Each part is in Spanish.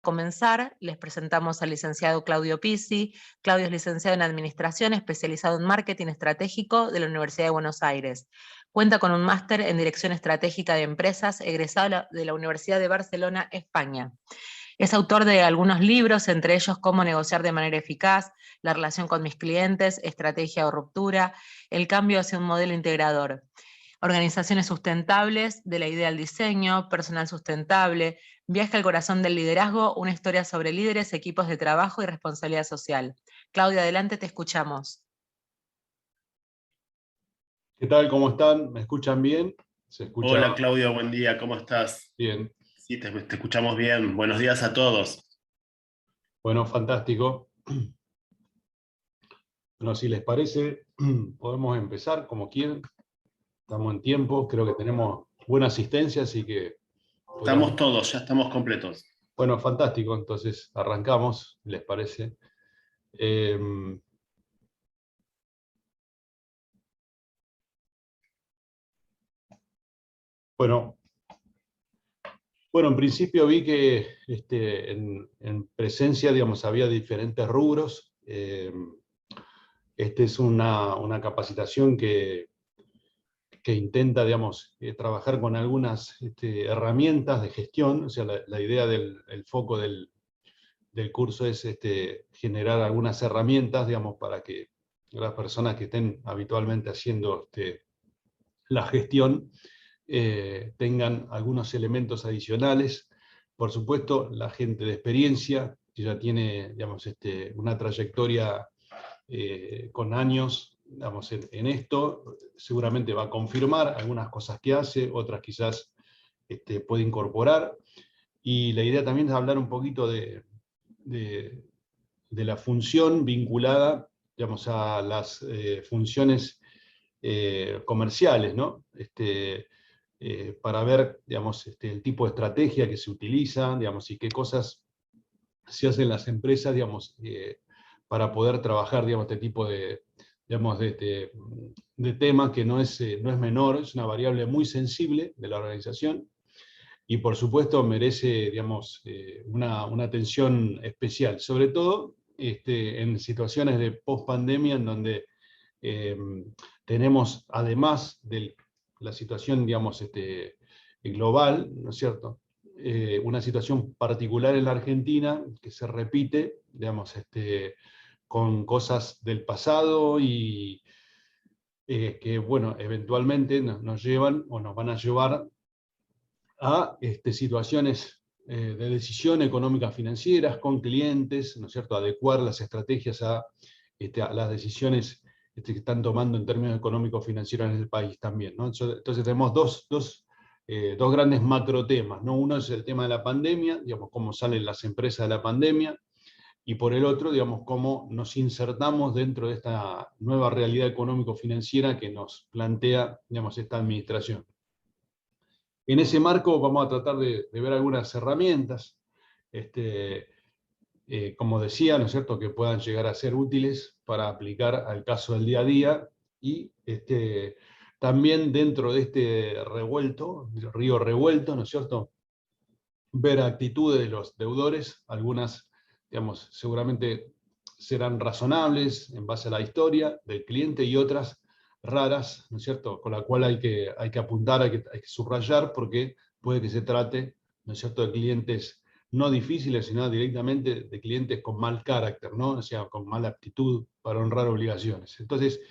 comenzar, les presentamos al licenciado Claudio Pizzi. Claudio es licenciado en Administración, especializado en Marketing Estratégico de la Universidad de Buenos Aires. Cuenta con un máster en Dirección Estratégica de Empresas, egresado de la Universidad de Barcelona, España. Es autor de algunos libros, entre ellos Cómo negociar de manera eficaz, La relación con mis clientes, Estrategia o ruptura, El cambio hacia un modelo integrador. Organizaciones sustentables, de la idea al diseño, personal sustentable, viaje al corazón del liderazgo, una historia sobre líderes, equipos de trabajo y responsabilidad social. Claudia, adelante, te escuchamos. ¿Qué tal? ¿Cómo están? ¿Me escuchan bien? ¿Se escucha? Hola Claudio, buen día, ¿cómo estás? Bien. Sí, te escuchamos bien. Buenos días a todos. Bueno, fantástico. Bueno, si les parece, podemos empezar como quieran. Estamos en tiempo, creo que tenemos buena asistencia, así que... Estamos todos, ya estamos completos. Bueno, fantástico. Entonces arrancamos, ¿les parece? Bueno, en principio vi que en presencia, digamos, había diferentes rubros. Esta es una capacitación que intenta, digamos, trabajar con algunas herramientas de gestión. O sea, la idea el foco del curso es generar algunas herramientas, digamos, para que las personas que estén habitualmente haciendo la gestión tengan algunos elementos adicionales. Por supuesto, la gente de experiencia, que ya tiene, digamos, una trayectoria con años, digamos, en esto, seguramente va a confirmar algunas cosas que hace, otras quizás puede incorporar. Y la idea también es hablar un poquito de la función vinculada, digamos, a las funciones comerciales, ¿no? Para ver, digamos, el tipo de estrategia que se utiliza, digamos, y qué cosas se hacen en las empresas, digamos, para poder trabajar, digamos, este tipo de, digamos, de tema que no es menor, es una variable muy sensible de la organización y por supuesto merece, digamos, una atención especial, sobre todo en situaciones de post-pandemia en donde tenemos, además de la situación, digamos, global, ¿no es cierto?, una situación particular en la Argentina que se repite, digamos, con cosas del pasado y que, bueno, eventualmente nos llevan o nos van a llevar a situaciones de decisión económica financieras con clientes, ¿no es cierto?, adecuar las estrategias a las decisiones que están tomando en términos económicos financieros en el país también, ¿no? Entonces tenemos dos grandes macro temas, ¿no? Uno es el tema de la pandemia, digamos, cómo salen las empresas de la pandemia, y por el otro, digamos, cómo nos insertamos dentro de esta nueva realidad económico-financiera que nos plantea, digamos, esta administración. En ese marco vamos a tratar de ver algunas herramientas, como decía, ¿no es cierto?, que puedan llegar a ser útiles para aplicar al caso del día a día, y también dentro de este revuelto, río revuelto, ¿no es cierto?, ver actitudes de los deudores, algunas, digamos, seguramente serán razonables en base a la historia del cliente y otras raras, ¿no es cierto?, con la cual hay que apuntar, hay que subrayar, porque puede que se trate, ¿no es cierto?, de clientes no difíciles, sino directamente de clientes con mal carácter, ¿no?, o sea, con mala aptitud para honrar obligaciones. Entonces,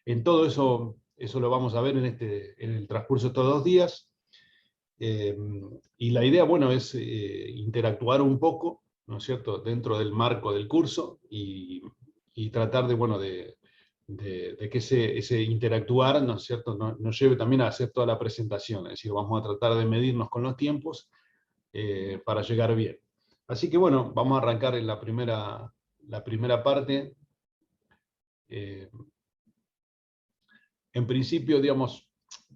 en todo eso lo vamos a ver en el transcurso de estos 2 días. Y la idea, bueno, es interactuar un poco, ¿no es cierto?, dentro del marco del curso y tratar de, bueno, de que ese interactuar, ¿no es cierto?, nos lleve también a hacer toda la presentación. Es decir, vamos a tratar de medirnos con los tiempos para llegar bien. Así que, bueno, vamos a arrancar en la primera parte. En principio, digamos,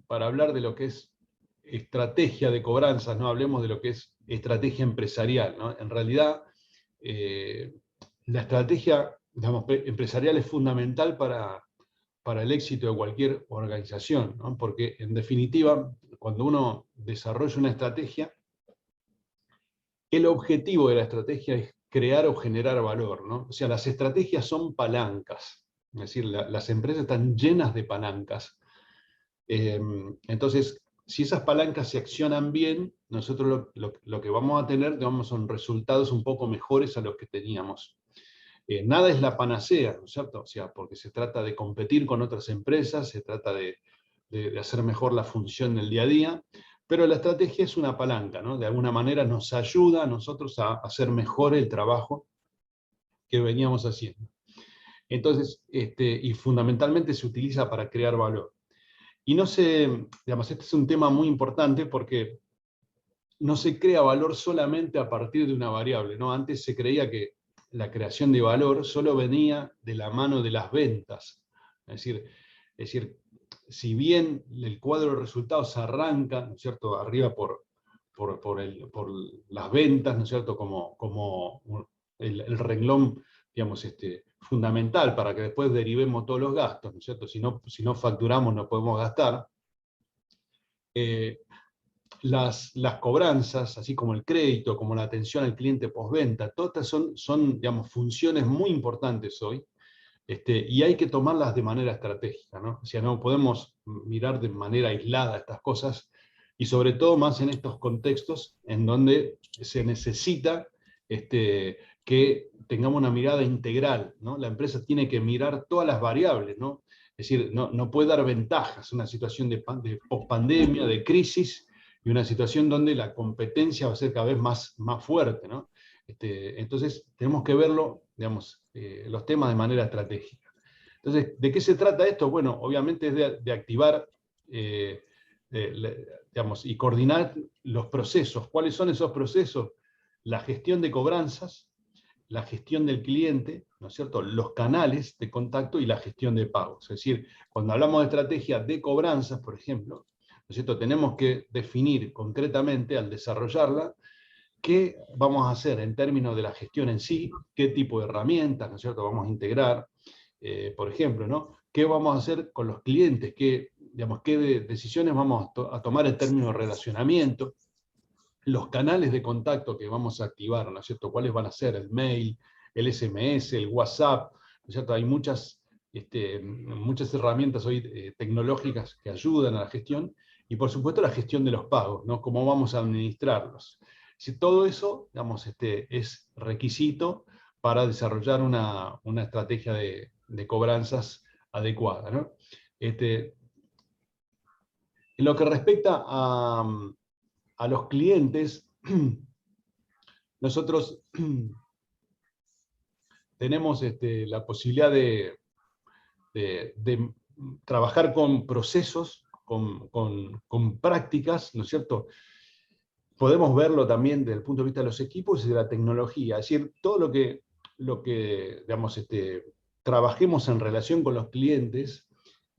para hablar de lo que es estrategia de cobranzas, no hablemos de lo que es estrategia empresarial, ¿no? En realidad, la estrategia, digamos, empresarial es fundamental para el éxito de cualquier organización, ¿no? Porque, en definitiva, cuando uno desarrolla una estrategia, el objetivo de la estrategia es crear o generar valor, ¿no? O sea, las estrategias son palancas, es decir, las empresas están llenas de palancas. Entonces, si esas palancas se accionan bien, nosotros lo que vamos a tener, digamos, son resultados un poco mejores a los que teníamos. Nada es la panacea, ¿no es cierto? O sea, porque se trata de competir con otras empresas, se trata de hacer mejor la función del día a día, pero la estrategia es una palanca, ¿no? De alguna manera nos ayuda a nosotros a hacer mejor el trabajo que veníamos haciendo. Entonces, y fundamentalmente se utiliza para crear valor. Y no se, digamos, este es un tema muy importante porque no se crea valor solamente a partir de una variable, ¿no? Antes se creía que la creación de valor solo venía de la mano de las ventas. Es decir, si bien el cuadro de resultados arranca, ¿no es cierto?, arriba por las ventas, ¿no es cierto?, como el renglón, digamos, fundamental para que después derivemos todos los gastos, ¿no es cierto? Si no facturamos no podemos gastar. Las cobranzas, así como el crédito, como la atención al cliente postventa, todas son digamos, funciones muy importantes hoy, y hay que tomarlas de manera estratégica, ¿no? O sea, no podemos mirar de manera aislada estas cosas, y sobre todo más en estos contextos en donde se necesita que tengamos una mirada integral, ¿no? La empresa tiene que mirar todas las variables, ¿no? Es decir, no puede dar ventajas en una situación de post-pandemia, de crisis, y una situación donde la competencia va a ser cada vez más fuerte, ¿no? Entonces, tenemos que verlo, digamos, los temas de manera estratégica. Entonces, ¿de qué se trata esto? Bueno, obviamente es de activar, digamos, y coordinar los procesos. ¿Cuáles son esos procesos? La gestión de cobranzas, la gestión del cliente, ¿no es cierto?, los canales de contacto y la gestión de pagos. Es decir, cuando hablamos de estrategia de cobranzas, por ejemplo, ¿no es cierto?, tenemos que definir concretamente, al desarrollarla, qué vamos a hacer en términos de la gestión en sí, qué tipo de herramientas, ¿no es cierto?, vamos a integrar, por ejemplo, ¿no?, qué vamos a hacer con los clientes, qué decisiones vamos a tomar en términos de relacionamiento, los canales de contacto que vamos a activar, ¿no es cierto?, cuáles van a ser, el mail, el SMS, el WhatsApp, ¿no es cierto?, hay muchas herramientas hoy tecnológicas que ayudan a la gestión, y por supuesto la gestión de los pagos, ¿no?, cómo vamos a administrarlos. Si todo eso, digamos, es requisito para desarrollar una estrategia de cobranzas adecuada, ¿no? En lo que respecta a los clientes, nosotros tenemos la posibilidad de trabajar con procesos, con prácticas, ¿no es cierto? Podemos verlo también desde el punto de vista de los equipos y de la tecnología, es decir, todo lo que digamos, trabajemos en relación con los clientes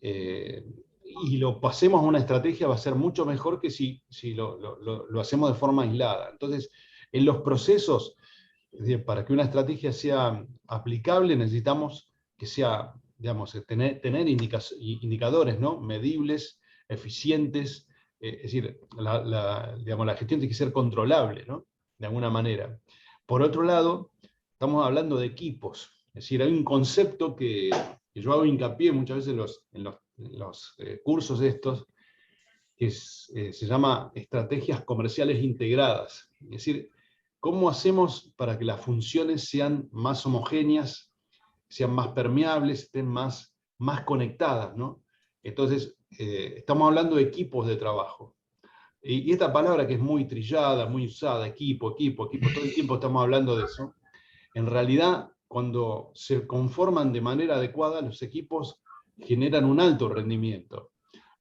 y lo pasemos a una estrategia va a ser mucho mejor que si lo hacemos de forma aislada. Entonces, en los procesos, para que una estrategia sea aplicable, necesitamos que sea, digamos, tener indicadores, ¿no?, medibles, eficientes. Es decir, digamos, la gestión tiene que ser controlable, ¿no?, de alguna manera. Por otro lado, estamos hablando de equipos. Es decir, hay un concepto que yo hago hincapié muchas veces en los cursos estos, que se llama estrategias comerciales integradas. Es decir, ¿cómo hacemos para que las funciones sean más homogéneas, sean más permeables, estén más conectadas, ¿no? Entonces, estamos hablando de equipos de trabajo. Y esta palabra que es muy trillada, muy usada, equipo, todo el tiempo estamos hablando de eso. En realidad, cuando se conforman de manera adecuada, los equipos generan un alto rendimiento.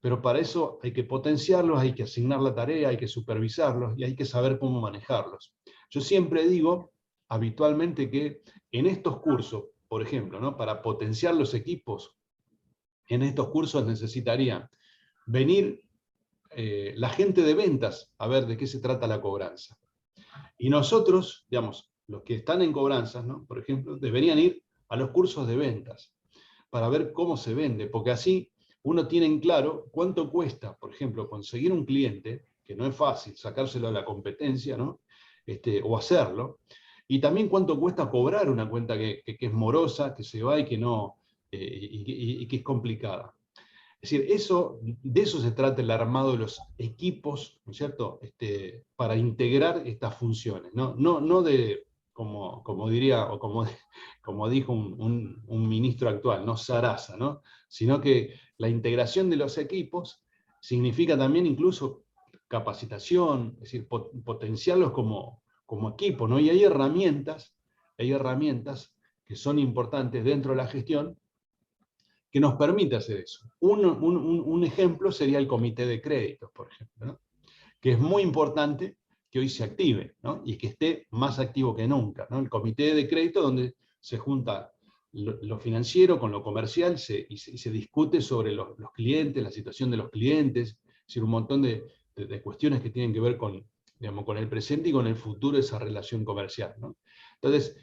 Pero para eso hay que potenciarlos, hay que asignar la tarea, hay que supervisarlos y hay que saber cómo manejarlos. Yo siempre digo, habitualmente, que en estos cursos, por ejemplo, ¿no?, para potenciar los equipos, en estos cursos necesitarían venir la gente de ventas a ver de qué se trata la cobranza. Y nosotros, digamos, los que están en cobranzas, ¿no?, por ejemplo, deberían ir a los cursos de ventas para ver cómo se vende, porque así uno tiene en claro cuánto cuesta, por ejemplo, conseguir un cliente, que no es fácil, sacárselo a la competencia, ¿no?, o hacerlo. Y también cuánto cuesta cobrar una cuenta que es morosa, que se va y que, no, y que es complicada. Es decir, de eso se trata el armado de los equipos, ¿no es cierto?, para integrar estas funciones, no de, como diría, o como dijo un ministro actual, no zaraza, ¿no? Sino que la integración de los equipos significa también incluso capacitación, es decir, potenciarlos como equipo, ¿no? Y hay herramientas que son importantes dentro de la gestión que nos permite hacer eso. Un ejemplo sería el comité de créditos, por ejemplo, ¿no? Que es muy importante que hoy se active, ¿no? Y que esté más activo que nunca, ¿no? El comité de crédito donde se junta lo financiero con lo comercial y se discute sobre los clientes, la situación de los clientes, es decir, un montón de cuestiones que tienen que ver con, digamos, con el presente y con el futuro de esa relación comercial, ¿no? Entonces,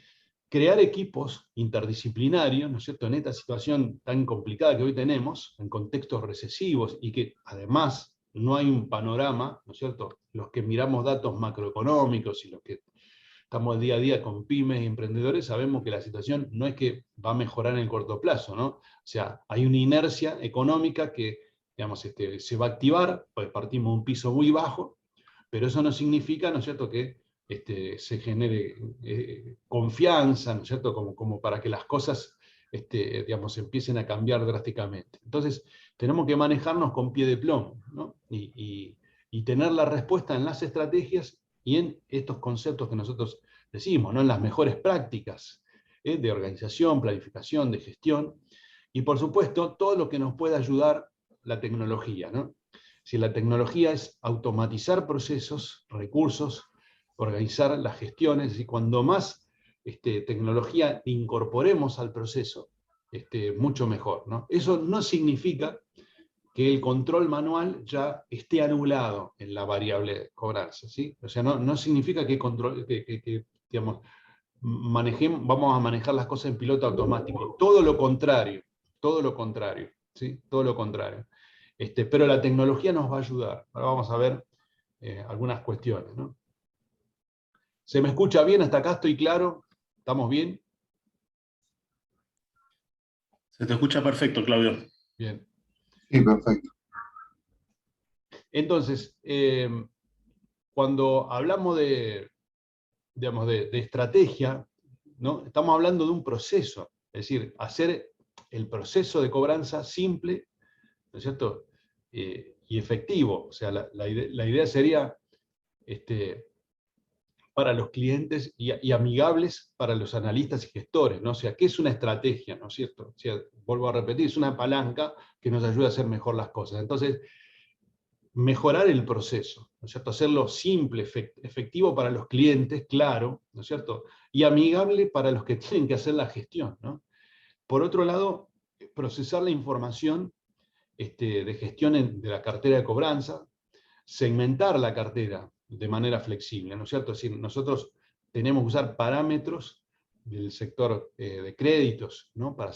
crear equipos interdisciplinarios, ¿no es cierto?, en esta situación tan complicada que hoy tenemos, en contextos recesivos, y que además no hay un panorama, ¿no es cierto?, los que miramos datos macroeconómicos y los que estamos día a día con pymes y emprendedores, sabemos que la situación no es que va a mejorar en el corto plazo, ¿no? O sea, hay una inercia económica que, digamos, se va a activar, pues partimos de un piso muy bajo, pero eso no significa, ¿no es cierto?, que se genere confianza, ¿no es cierto?, como para que las cosas, digamos, empiecen a cambiar drásticamente. Entonces, tenemos que manejarnos con pie de plomo, ¿no? Y tener la respuesta en las estrategias y en estos conceptos que nosotros decimos, ¿no?, en las mejores prácticas de organización, planificación, de gestión, y por supuesto, todo lo que nos pueda ayudar la tecnología, ¿no? Si la tecnología es automatizar procesos, recursos, organizar las gestiones, y cuando más tecnología incorporemos al proceso, mucho mejor, ¿no? Eso no significa que el control manual ya esté anulado en la variable cobranza, ¿sí? O sea, no significa que, digamos, vamos a manejar las cosas en piloto automático. Todo lo contrario, ¿sí? Todo lo contrario. Pero la tecnología nos va a ayudar. Ahora vamos a ver algunas cuestiones, ¿no? ¿Se me escucha bien? ¿Hasta acá estoy claro? ¿Estamos bien? Se te escucha perfecto, Claudio. Bien. Sí, perfecto. Entonces, cuando hablamos digamos, de estrategia, ¿no?, estamos hablando de un proceso, es decir, hacer el proceso de cobranza simple, ¿no es cierto?, y efectivo. O sea, la idea sería para los clientes y amigables para los analistas y gestores, ¿no? O sea, ¿qué es una estrategia, no es cierto? O sea, vuelvo a repetir, es una palanca que nos ayuda a hacer mejor las cosas. Entonces, mejorar el proceso, ¿no es cierto?, hacerlo simple, efectivo para los clientes, claro, ¿no es cierto?, y amigable para los que tienen que hacer la gestión, ¿no? Por otro lado, procesar la información de gestión de la cartera de cobranza, segmentar la cartera de manera flexible, ¿no es cierto? Es decir, nosotros tenemos que usar parámetros del sector de créditos, ¿no?, para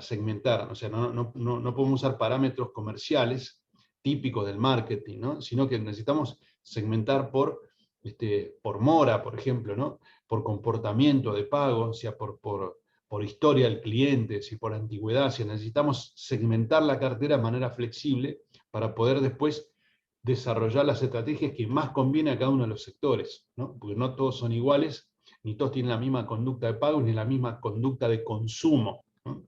segmentar, o sea, no podemos usar parámetros comerciales típicos del marketing, ¿no?, sino que necesitamos segmentar por mora, por ejemplo, ¿no?, por comportamiento de pago, o sea, por historia del cliente, si por antigüedad, si necesitamos segmentar la cartera de manera flexible para poder después desarrollar las estrategias que más conviene a cada uno de los sectores, ¿no? Porque no todos son iguales, ni todos tienen la misma conducta de pago, ni la misma conducta de consumo, ¿no?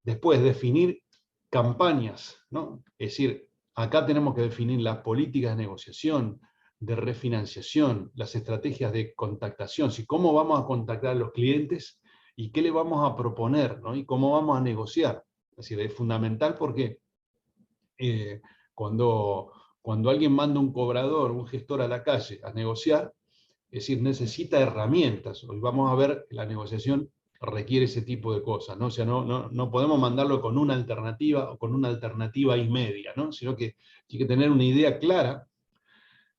Después, definir campañas, ¿no? Es decir, acá tenemos que definir las políticas de negociación, de refinanciación, las estrategias de contactación, si cómo vamos a contactar a los clientes y qué le vamos a proponer, ¿no?, y cómo vamos a negociar. Es decir, es fundamental porque cuando alguien manda un cobrador, un gestor a la calle a negociar, es decir, necesita herramientas. Hoy vamos a ver que la negociación requiere ese tipo de cosas, ¿no? O sea, no podemos mandarlo con una alternativa o con una alternativa y media, ¿no?, sino que tiene que tener una idea clara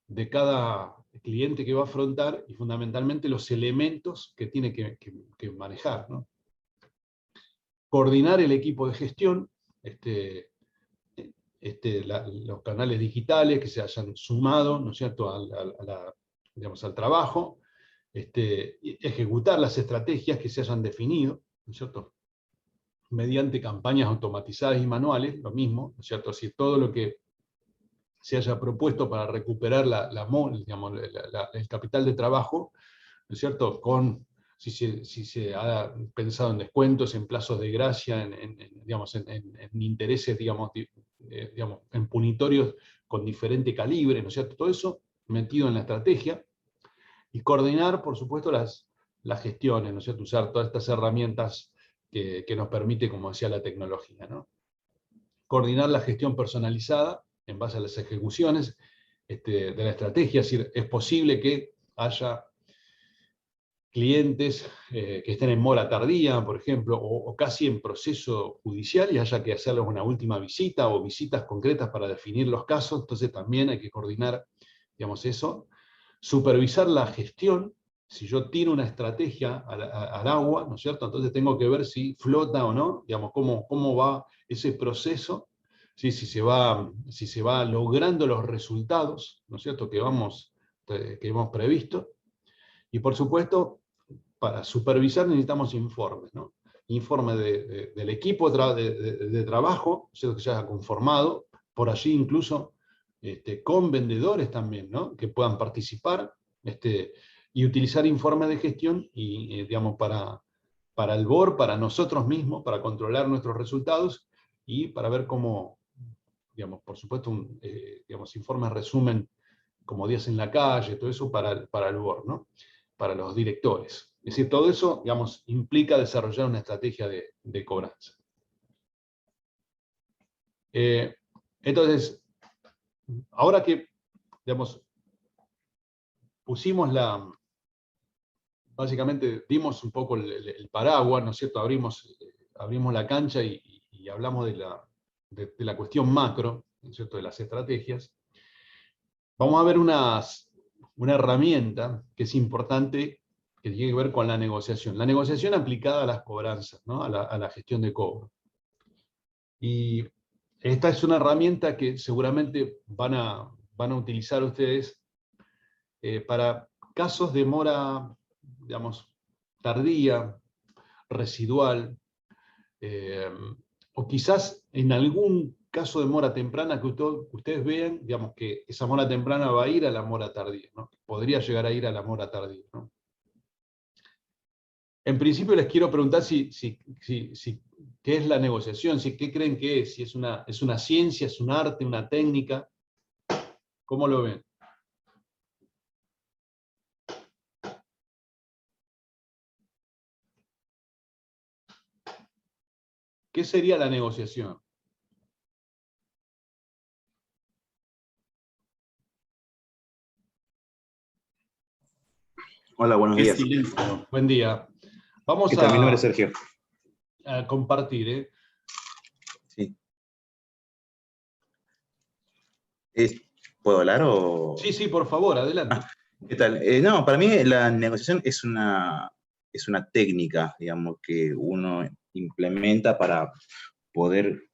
de cada cliente que va a afrontar y fundamentalmente los elementos que tiene que manejar, ¿no? Coordinar el equipo de gestión, los canales digitales que se hayan sumado, ¿no es cierto?, a digamos, al trabajo, ejecutar las estrategias que se hayan definido, ¿no es cierto?, mediante campañas automatizadas y manuales, lo mismo, ¿no es cierto?, si todo lo que se haya propuesto para recuperar digamos, el capital de trabajo, ¿no es cierto?, si se ha pensado en descuentos, en plazos de gracia, digamos, en intereses, digamos, en punitorios con diferente calibre, ¿no es cierto?, todo eso metido en la estrategia, y coordinar, por supuesto, las gestiones, ¿no es cierto?, usar todas estas herramientas que nos permite, como decía, la tecnología, ¿no? Coordinar la gestión personalizada en base a las ejecuciones de la estrategia, es decir, es posible que haya clientes que estén en mora tardía, por ejemplo, o casi en proceso judicial y haya que hacerles una última visita o visitas concretas para definir los casos, entonces también hay que coordinar, digamos, eso. Supervisar la gestión, si yo tiro una estrategia al agua, ¿no es cierto?, entonces tengo que ver si flota o no, digamos, cómo va ese proceso, ¿sí?, si se va logrando los resultados, ¿no es cierto?, que hemos previsto. Y por supuesto, para supervisar necesitamos informes, ¿no? Informe del equipo de trabajo, ¿cierto?, que se haya conformado, por allí incluso con vendedores también, ¿no?, que puedan participar, y utilizar informes de gestión y, digamos, para el board, para nosotros mismos, para controlar nuestros resultados y para ver cómo, digamos, por supuesto, digamos, informes resumen como días en la calle, todo eso para el board, ¿no?, para los directores. Es decir, todo eso, digamos, implica desarrollar una estrategia de cobranza. Entonces, ahora que, digamos, básicamente dimos un poco el paraguas, ¿no es cierto?, abrimos la cancha y hablamos de la cuestión macro, ¿no es cierto?, de las estrategias. Vamos a ver una herramienta que es importante, que tiene que ver con la negociación. La negociación aplicada a las cobranzas, ¿no?, a la gestión de cobro. Y esta es una herramienta que seguramente van a utilizar ustedes para casos de mora, digamos, tardía, residual, o quizás en algún caso de mora temprana que ustedes vean, digamos, que esa mora temprana va a ir a la mora tardía, ¿no?, podría llegar a ir a la mora tardía, ¿no? En principio les quiero preguntar qué es la negociación, qué creen que es, si es una ciencia, es un arte, una técnica. ¿Cómo lo ven? ¿Qué sería la negociación? Hola, buenos días. Silencio. Buen día. Vamos ¿Qué tal? Mi nombre es Sergio. a compartir. Sí. ¿Puedo hablar o...? Sí, por favor, adelante. ¿Qué tal? No, para mí la negociación es una técnica, digamos, que uno implementa para poder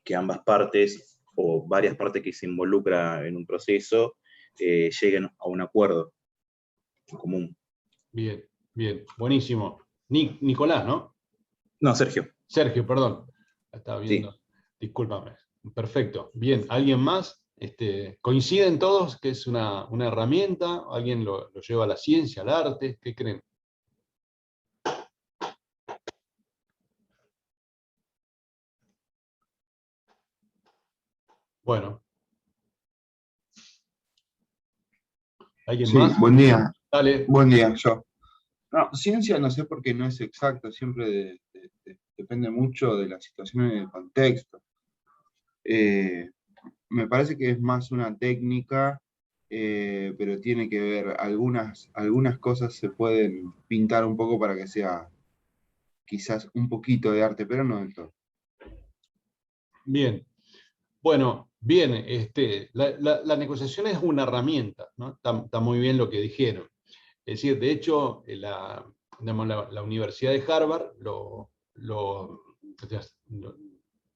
que ambas partes o varias partes que se involucran en un proceso lleguen a un acuerdo común. Bien, buenísimo. Nicolás, ¿no? No, Sergio. Sergio, perdón. Estaba viendo. Sí. Discúlpame. Perfecto. Bien, ¿alguien más? ¿Coinciden todos que es una herramienta? ¿Alguien lo lleva a la ciencia, al arte? ¿Qué creen? Bueno. ¿Alguien Sí, más? buen día. Dale. Buen día, yo. No, ciencia no sé por qué no es exacto, siempre depende mucho de la situación y del contexto. Me parece que es más una técnica, pero tiene que ver, algunas cosas se pueden pintar un poco para que sea quizás un poquito de arte, pero no del todo. Bien. Bueno, bien, la negociación es una herramienta, ¿no? Está muy bien lo que dijeron. Es decir, de hecho, digamos, la Universidad de Harvard lo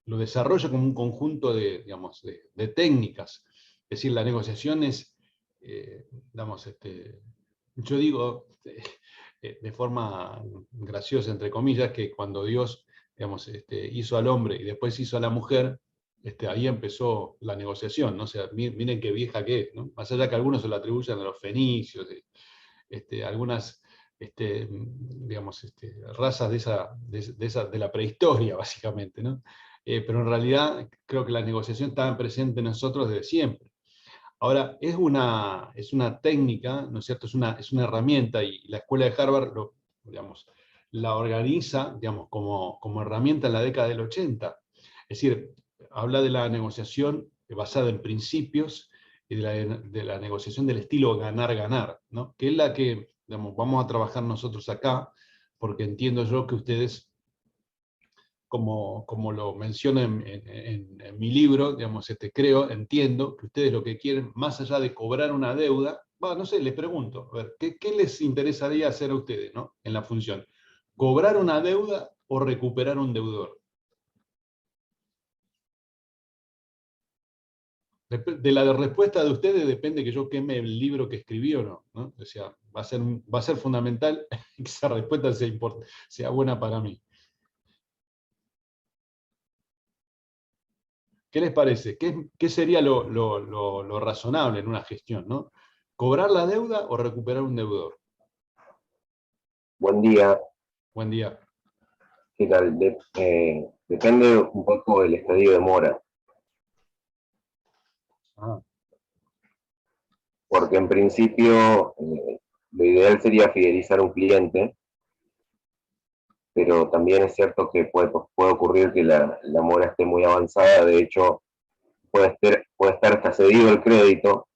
desarrolla como un conjunto digamos, de técnicas. Es decir, la negociación es yo digo de forma graciosa, entre comillas, que cuando Dios, digamos, hizo al hombre y después hizo a la mujer, ahí empezó la negociación, ¿no? O sea, miren qué vieja que es, ¿no? Más allá que algunos se lo atribuyan a los fenicios, algunas digamos, razas de la prehistoria, básicamente, ¿no? Pero en realidad creo que la negociación estaba presente en nosotros desde siempre. Ahora, es una técnica, ¿no es cierto? Es una herramienta, y la escuela de Harvard digamos, la organiza, digamos, como herramienta en la década del 80. Es decir, habla de la negociación basada en principios y de la negociación del estilo ganar-ganar, ¿no? Que es la que, digamos, vamos a trabajar nosotros acá, porque entiendo yo que ustedes, como lo menciono en mi libro, digamos, entiendo que ustedes lo que quieren, más allá de cobrar una deuda, no sé, les pregunto, a ver, ¿qué les interesaría hacer a ustedes, ¿no? En la función? ¿Cobrar una deuda o recuperar un deudor? De la respuesta de ustedes depende que yo queme el libro que escribí o no, ¿no? O sea, va a ser fundamental que esa respuesta sea buena para mí. ¿Qué les parece? ¿Qué sería lo razonable en una gestión, ¿no? ¿Cobrar la deuda o recuperar un deudor? Buen día, Buen día. ¿qué tal? Depende un poco del estadio de mora, Ah, porque en principio lo ideal sería fidelizar a un cliente, pero también es cierto que puede ocurrir que la mora esté muy avanzada, de hecho puede estar hasta cedido el crédito,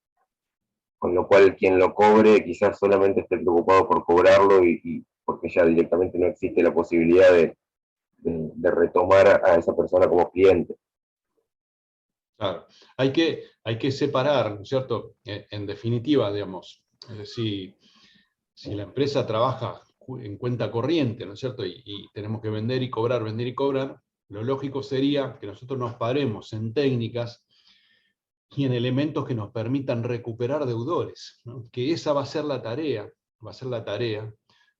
con lo cual quien lo cobre quizás solamente esté preocupado por cobrarlo y porque ya directamente no existe la posibilidad de retomar a esa persona como cliente. claro. Hay que separar, ¿no es cierto? En definitiva, digamos, si la empresa trabaja en cuenta corriente, ¿no es cierto? Y tenemos que vender y cobrar, lo lógico sería que nosotros nos paremos en técnicas y en elementos que nos permitan recuperar deudores, ¿no? Que esa va a ser la tarea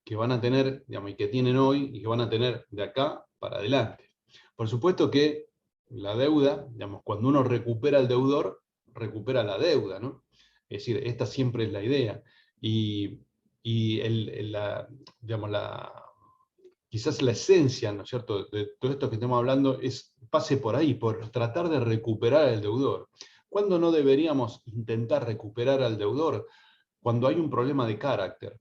que van a tener, digamos, y que tienen hoy y que van a tener de acá para adelante. Por supuesto que la deuda, digamos, cuando uno recupera al deudor, recupera la deuda, ¿no? Es decir, esta siempre es la idea. Y digamos, quizás la esencia, ¿no es cierto?, de todo esto que estamos hablando pase por ahí, por tratar de recuperar al deudor. ¿Cuándo no deberíamos intentar recuperar al deudor? Cuando hay un problema de carácter.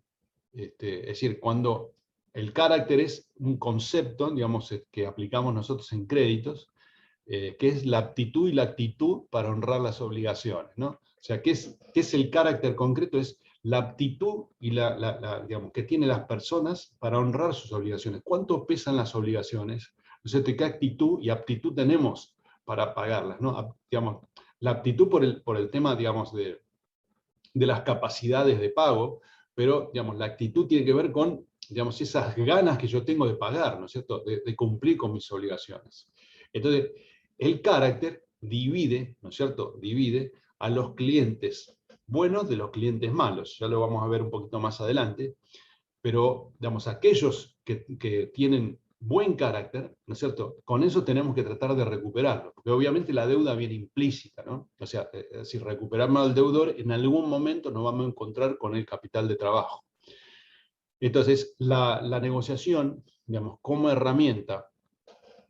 Es decir, cuando el carácter es un concepto, digamos, que aplicamos nosotros en créditos, que es la aptitud y la actitud para honrar las obligaciones, ¿no? O sea, ¿qué es el carácter concreto? Es la aptitud y digamos, que tienen las personas para honrar sus obligaciones. ¿Cuánto pesan las obligaciones? O sea, ¿qué actitud y aptitud tenemos para pagarlas, ¿no? Digamos, la aptitud por el tema, digamos, de las capacidades de pago, pero, digamos, la actitud tiene que ver con, digamos, esas ganas que yo tengo de pagar, ¿no es cierto?, de cumplir con mis obligaciones. Entonces, el carácter divide, ¿no es cierto?, divide a los clientes buenos de los clientes malos. Ya lo vamos a ver un poquito más adelante, pero, digamos, aquellos que tienen buen carácter, ¿no es cierto?, con eso tenemos que tratar de recuperarlo, porque obviamente la deuda viene implícita, ¿no? O sea, si recuperamos al deudor, en algún momento nos vamos a encontrar con el capital de trabajo. Entonces, la negociación, digamos, como herramienta,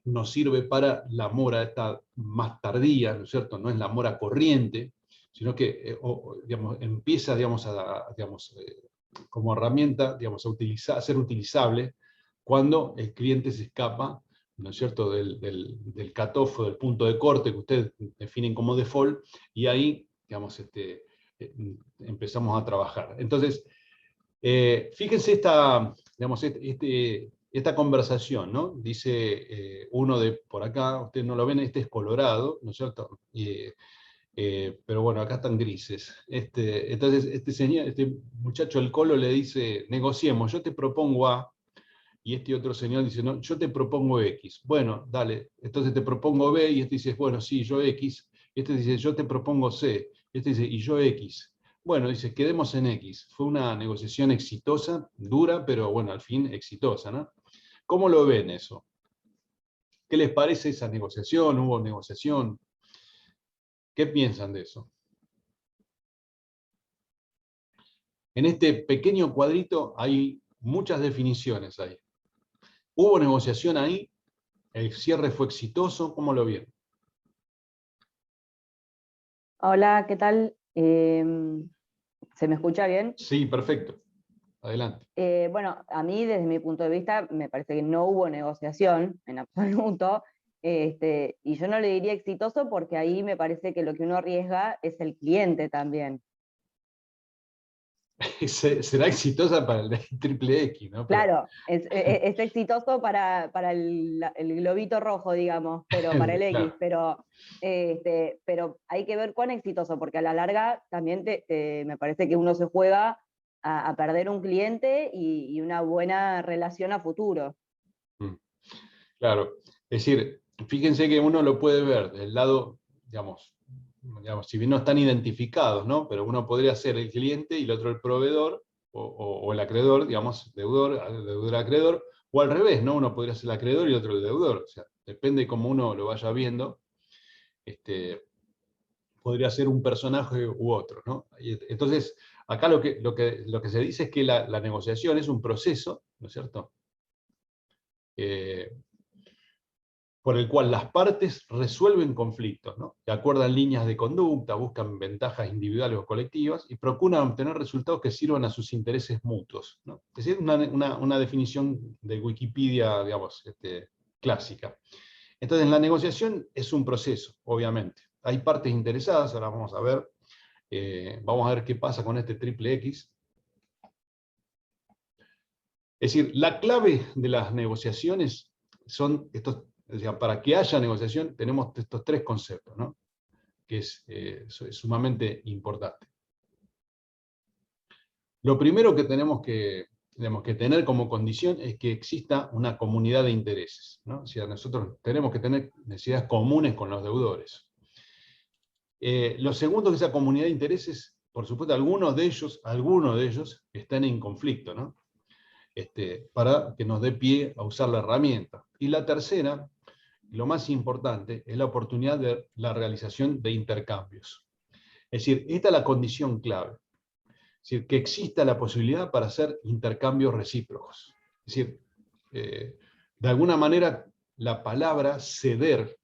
nos sirve para la mora esta más tardía, ¿no es cierto? No es la mora corriente, sino que digamos, empieza, digamos, como herramienta, digamos, a ser utilizable cuando el cliente se escapa, ¿no es cierto?, del cutoff, del punto de corte que ustedes definen como default, y ahí, digamos, empezamos a trabajar. Entonces, fíjense esta conversación, ¿no? Dice uno de por acá, ustedes no lo ven, este es Colorado, ¿no es cierto? Pero bueno, acá están grises. Entonces, este muchacho, el Colo, le dice, negociemos, yo te propongo A, y este otro señor dice, no, yo te propongo X. Bueno, dale, entonces te propongo B, y este dice, bueno, sí, yo X. Este dice, yo te propongo C. Este dice, y yo X. Bueno, dice, quedemos en X. Fue una negociación exitosa, dura, pero bueno, al fin exitosa, ¿no? ¿Cómo lo ven eso? ¿Qué les parece esa negociación? ¿Hubo negociación? ¿Qué piensan de eso? En este pequeño cuadrito hay muchas definiciones ahí. ¿Hubo negociación ahí? ¿El cierre fue exitoso? ¿Cómo lo vieron? Hola, ¿qué tal? ¿Se me escucha bien? Sí, perfecto. Adelante. Bueno, a mí desde mi punto de vista me parece que no hubo negociación en absoluto, y yo no le diría exitoso porque ahí me parece que lo que uno arriesga es el cliente también. Será exitosa para el triple X, ¿no? Pero, Claro, es exitoso para el globito rojo, digamos, pero para el X, claro. pero hay que ver cuán exitoso, porque a la larga también me parece que uno se juega a perder un cliente y una buena relación a futuro. Claro. Es decir, fíjense que uno lo puede ver del lado, digamos, si bien no están identificados, ¿no? Pero uno podría ser el cliente y el otro el proveedor, o el acreedor, digamos, deudor acreedor, o al revés, ¿no? Uno podría ser el acreedor y el otro el deudor. O sea, depende de cómo uno lo vaya viendo, podría ser un personaje u otro, ¿no? Entonces, acá lo que se dice es que la negociación es un proceso, ¿no es cierto? Por el cual las partes resuelven conflictos, ¿no? Que acuerdan líneas de conducta, buscan ventajas individuales o colectivas y procuran obtener resultados que sirvan a sus intereses mutuos, ¿no? Es decir, una definición de Wikipedia, digamos, clásica. Entonces, la negociación es un proceso, obviamente. Hay partes interesadas, ahora vamos a ver qué pasa con este triple X. Es decir, la clave de las negociaciones son estos. O sea, para que haya negociación tenemos estos tres conceptos, ¿no? Que es sumamente importante. Lo primero que tenemos que tener como condición es que exista una comunidad de intereses, ¿no? O sea, nosotros tenemos que tener necesidades comunes con los deudores. Lo segundo, que esa comunidad de intereses, por supuesto, algunos de ellos están en conflicto, ¿no? Para que nos dé pie a usar la herramienta. Y la tercera, lo más importante, es la oportunidad de la realización de intercambios. Es decir, esta es la condición clave. Es decir, que exista la posibilidad para hacer intercambios recíprocos. Es decir, de alguna manera, la palabra ceder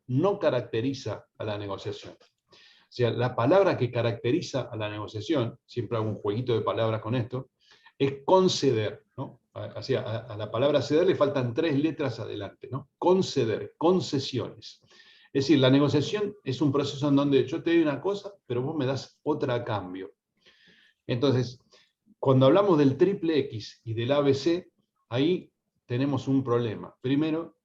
no caracteriza a la negociación. O sea, la palabra que caracteriza a la negociación, siempre hago un jueguito de palabras con esto, es conceder, ¿no? A la palabra ceder le faltan 3 letras adelante, ¿no? Conceder, concesiones. Es decir, la negociación es un proceso en donde yo te doy una cosa, pero vos me das otra a cambio. Entonces, cuando hablamos del triple X y del ABC, ahí tenemos un problema. Primero,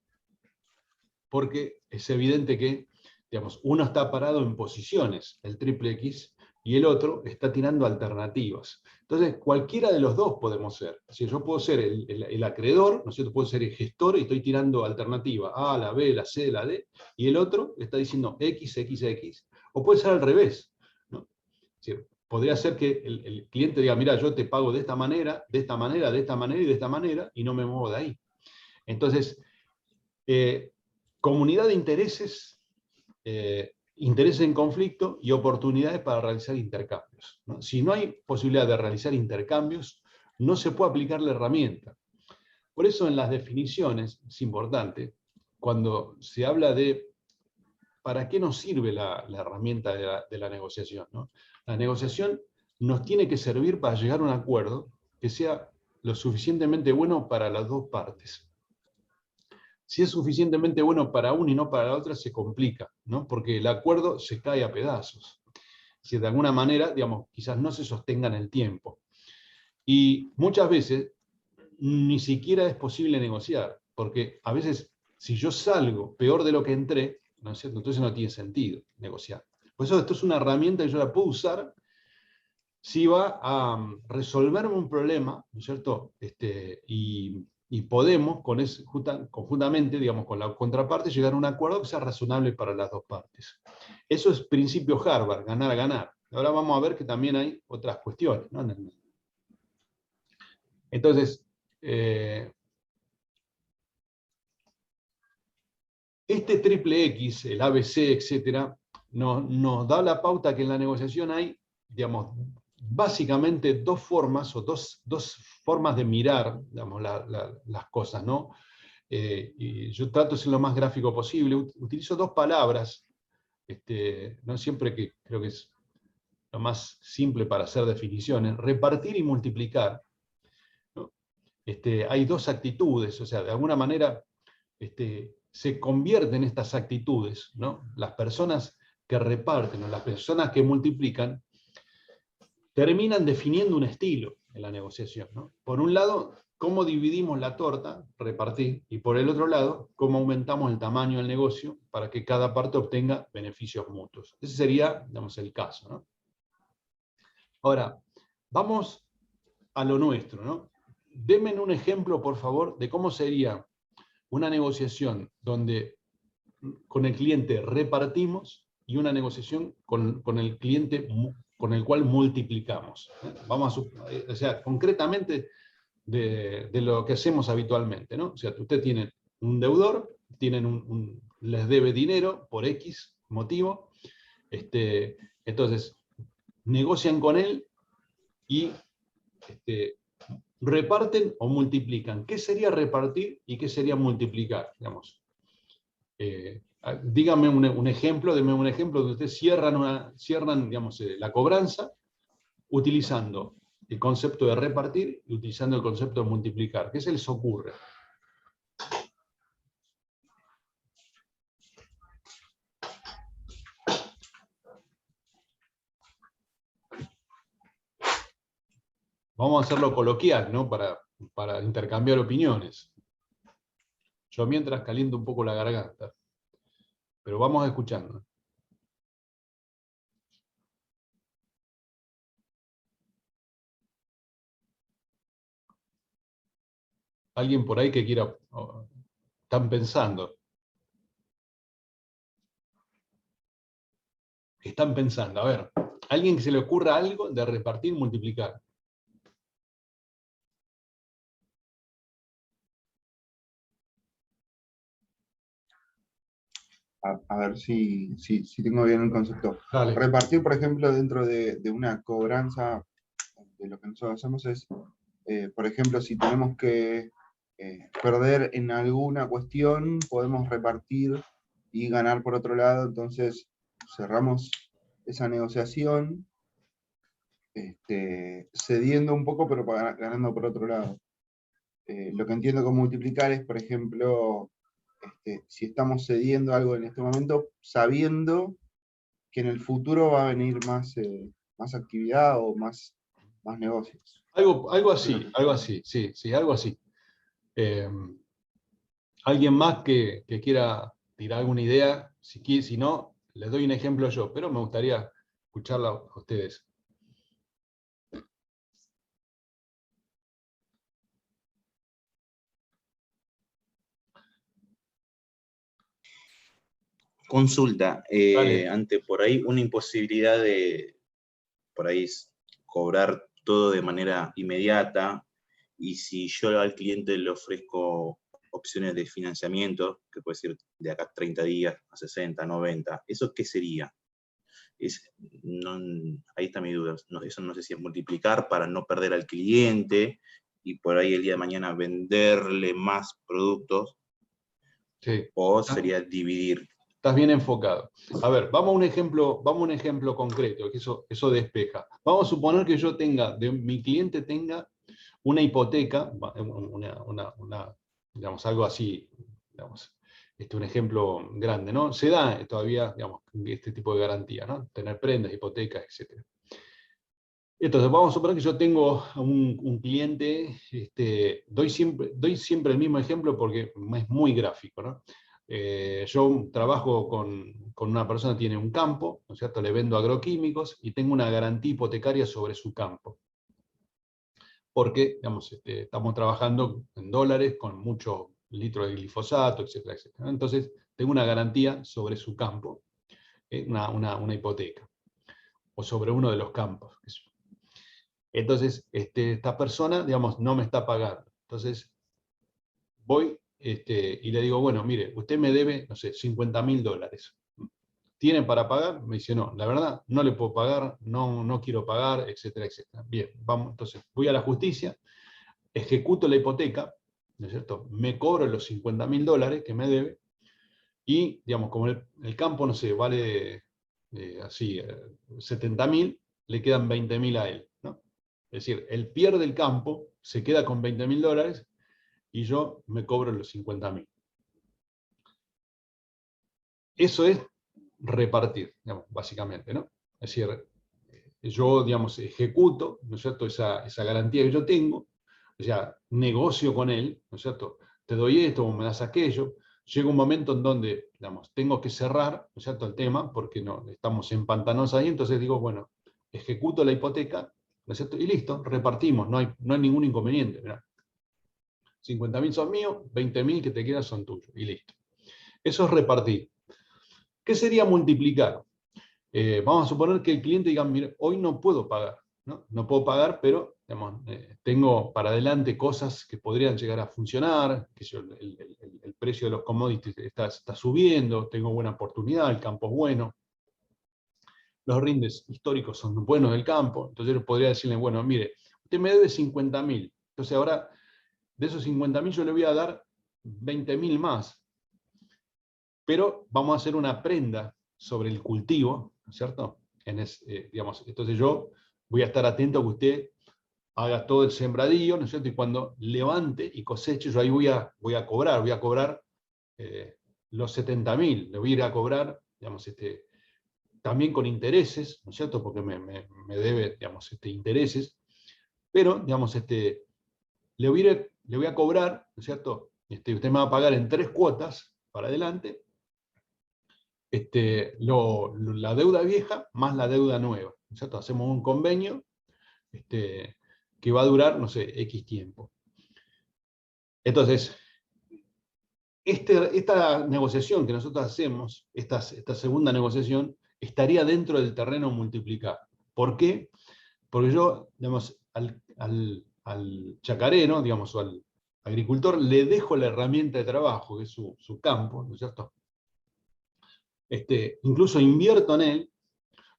porque es evidente que, digamos, uno está parado en posiciones, el triple X, y el otro está tirando alternativas. Entonces, cualquiera de los dos podemos ser. Si yo puedo ser el acreedor, ¿no es cierto? Puedo ser el gestor y estoy tirando alternativa A, la B, la C, la D, y el otro está diciendo X, X, X. O puede ser al revés, ¿no? Es decir, podría ser que el cliente diga, mira, yo te pago de esta manera, de esta manera, de esta manera y de esta manera, y no me muevo de ahí. Entonces, comunidad de intereses, intereses en conflicto y oportunidades para realizar intercambios, ¿no? Si no hay posibilidad de realizar intercambios, no se puede aplicar la herramienta. Por eso en las definiciones es importante, cuando se habla de para qué nos sirve la herramienta de la negociación, ¿no? La negociación nos tiene que servir para llegar a un acuerdo que sea lo suficientemente bueno para las dos partes. Si es suficientemente bueno para una y no para la otra, se complica, ¿no? Porque el acuerdo se cae a pedazos. Si de alguna manera, digamos, quizás no se sostenga en el tiempo. Y muchas veces ni siquiera es posible negociar, porque a veces si yo salgo peor de lo que entré, ¿no es cierto? Entonces no tiene sentido negociar. Por eso esto es una herramienta que yo la puedo usar si va a resolverme un problema, ¿no es cierto? Y podemos, conjuntamente, digamos, con la contraparte, llegar a un acuerdo que sea razonable para las dos partes. Eso es principio Harvard, ganar a ganar. ahora vamos a ver que también hay otras cuestiones, ¿no? Entonces, este triple X, el ABC, etcétera, nos da la pauta que en la negociación hay, digamos, básicamente dos formas, o dos formas de mirar, digamos, las cosas, ¿no? Y yo trato de ser lo más gráfico posible. Utilizo dos palabras, no siempre, que creo que es lo más simple para hacer definiciones: repartir y multiplicar, ¿no? Hay dos actitudes, o sea, de alguna manera se convierten estas actitudes, ¿no? Las personas que reparten o las personas que multiplican terminan definiendo un estilo en la negociación, ¿no? Por un lado, cómo dividimos la torta, repartir, y por el otro lado, cómo aumentamos el tamaño del negocio para que cada parte obtenga beneficios mutuos. Ese sería, digamos, el caso, ¿no? Ahora, vamos a lo nuestro, ¿no? Denme un ejemplo, por favor, de cómo sería una negociación donde con el cliente repartimos y una negociación con el cliente con el cual multiplicamos. Vamos o sea, concretamente de lo que hacemos habitualmente, ¿no? O sea, usted tiene un deudor, les debe dinero por X motivo, entonces negocian con él y reparten o multiplican. ¿Qué sería repartir y qué sería multiplicar? Digamos, dígame un ejemplo, denme un ejemplo donde ustedes cierran digamos, la cobranza utilizando el concepto de repartir y utilizando el concepto de multiplicar. ¿Qué se les ocurre? Vamos a hacerlo coloquial, ¿no? Para intercambiar opiniones. Yo mientras caliento un poco la garganta. Pero vamos escuchando. ¿Alguien por ahí que quiera? ¿Están pensando? Están pensando. A ver, ¿alguien que se le ocurra algo de repartir, multiplicar? A ver si tengo bien el concepto. Dale. Repartir, por ejemplo, dentro de una cobranza, de lo que nosotros hacemos es, por ejemplo, si tenemos que perder en alguna cuestión, podemos repartir y ganar por otro lado. Entonces cerramos esa negociación cediendo un poco, pero ganando por otro lado. Lo que entiendo con multiplicar es, por ejemplo, si estamos cediendo algo en este momento, sabiendo que en el futuro va a venir más actividad o más negocios. Algo así, sí, algo así. ¿Alguien más que quiera tirar alguna idea? Si no, les doy un ejemplo yo, pero me gustaría escucharla a ustedes. Consulta, Dale. ante por ahí una imposibilidad de por ahí cobrar todo de manera inmediata, y si yo al cliente le ofrezco opciones de financiamiento, que puede ser de acá a 30 días, a 60, 90, ¿eso qué sería? Ahí está mi duda. Eso no sé si es multiplicar para no perder al cliente y por ahí el día de mañana venderle más productos, Sí. o sería dividir. Estás bien enfocado. A ver, vamos a un ejemplo concreto, que eso despeja. Vamos a suponer que mi cliente tenga una hipoteca, digamos, algo así, digamos, un ejemplo grande, ¿no? Se da todavía, digamos, este tipo de garantía, ¿no? Tener prendas, hipotecas, etc. Entonces, vamos a suponer que yo tengo un cliente, doy siempre el mismo ejemplo porque es muy gráfico, ¿no? Yo trabajo con una persona que tiene un campo, ¿no es cierto? Le vendo agroquímicos y tengo una garantía hipotecaria sobre su campo. Porque, digamos, estamos trabajando en dólares con muchos litros de glifosato, etcétera, etcétera. Entonces, tengo una garantía sobre su campo, una hipoteca. o sobre uno de los campos. Entonces, esta persona, digamos, no me está pagando. Entonces, voy y le digo, bueno, mire, usted me debe, no sé, $50.000. ¿Tiene para pagar? Me dice, no, la verdad, no le puedo pagar, no quiero pagar, etcétera, etcétera. Bien, vamos, entonces, voy a la justicia, ejecuto la hipoteca, ¿no es cierto? Me cobro los $50.000 que me debe, y, digamos, como el campo, no sé, vale así, 70.000, le quedan 20.000 a él, ¿no? Es decir, él pierde el campo, se queda con $20.000, y yo me cobro los 50.000. Eso es repartir, digamos, básicamente, ¿no? Es decir, yo, digamos, ejecuto, ¿no es cierto?, esa garantía que yo tengo, o sea, negocio con él, ¿no es cierto?, te doy esto, me das aquello. Llega un momento en donde, digamos, tengo que cerrar, ¿no es cierto?, el tema, porque no, estamos empantanados ahí, entonces digo, bueno, ejecuto la hipoteca, ¿no es cierto?, y listo, repartimos, no hay ningún inconveniente, mirá. 50.000 son míos, 20.000 que te quedan son tuyos, y listo. Eso es repartir. ¿Qué sería multiplicar? Vamos a suponer que el cliente diga, mire, hoy no puedo pagar, no puedo pagar, pero digamos, tengo para adelante cosas que podrían llegar a funcionar, que el precio de los commodities está subiendo, tengo buena oportunidad, el campo es bueno, los rindes históricos son buenos del campo, entonces yo podría decirle, bueno, mire, usted me debe 50.000, entonces ahora de esos 50.000 yo le voy a dar 20.000 más, pero vamos a hacer una prenda sobre el cultivo, ¿no es cierto? Digamos, entonces yo voy a estar atento a que usted haga todo el sembradío, ¿no es cierto? Y cuando levante y coseche, yo ahí voy a cobrar los 70.000, le voy a ir a cobrar, digamos, también con intereses, ¿no es cierto? Porque me debe, digamos, intereses, pero, digamos, le voy a cobrar, ¿no es cierto? Usted me va a pagar en 3 cuotas para adelante, la deuda vieja más la deuda nueva, ¿no es cierto? Hacemos un convenio que va a durar, no sé, X tiempo. Entonces, esta negociación que nosotros hacemos, esta segunda negociación, estaría dentro del terreno multiplicar. ¿Por qué? Porque yo, digamos, al chacarero, digamos, o al agricultor, le dejo la herramienta de trabajo, que es su campo, ¿no es cierto? Incluso invierto en él,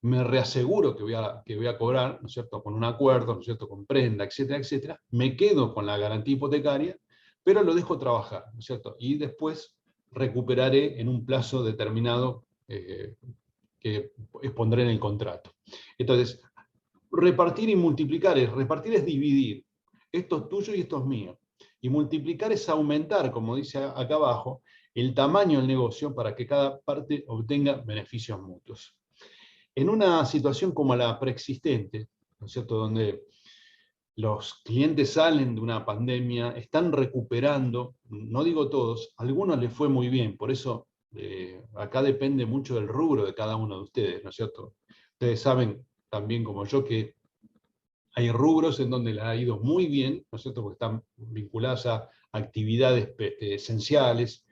me reaseguro que voy a cobrar, ¿no es cierto?, con un acuerdo, ¿no es cierto?, con prenda, etcétera, etcétera, me quedo con la garantía hipotecaria, pero lo dejo trabajar, ¿no es cierto?, y después recuperaré en un plazo determinado que expondré en el contrato. Entonces, repartir y multiplicar repartir es dividir, esto es tuyo y esto es mío, y multiplicar es aumentar, como dice acá abajo, el tamaño del negocio para que cada parte obtenga beneficios mutuos. En una situación como la preexistente, ¿no es cierto?, donde los clientes salen de una pandemia, están recuperando, no digo todos, a algunos les fue muy bien, por eso acá depende mucho del rubro de cada uno de ustedes, ¿no es cierto? Ustedes saben también como yo que hay rubros en donde les ha ido muy bien, ¿no es cierto?, porque están vinculados a actividades esenciales,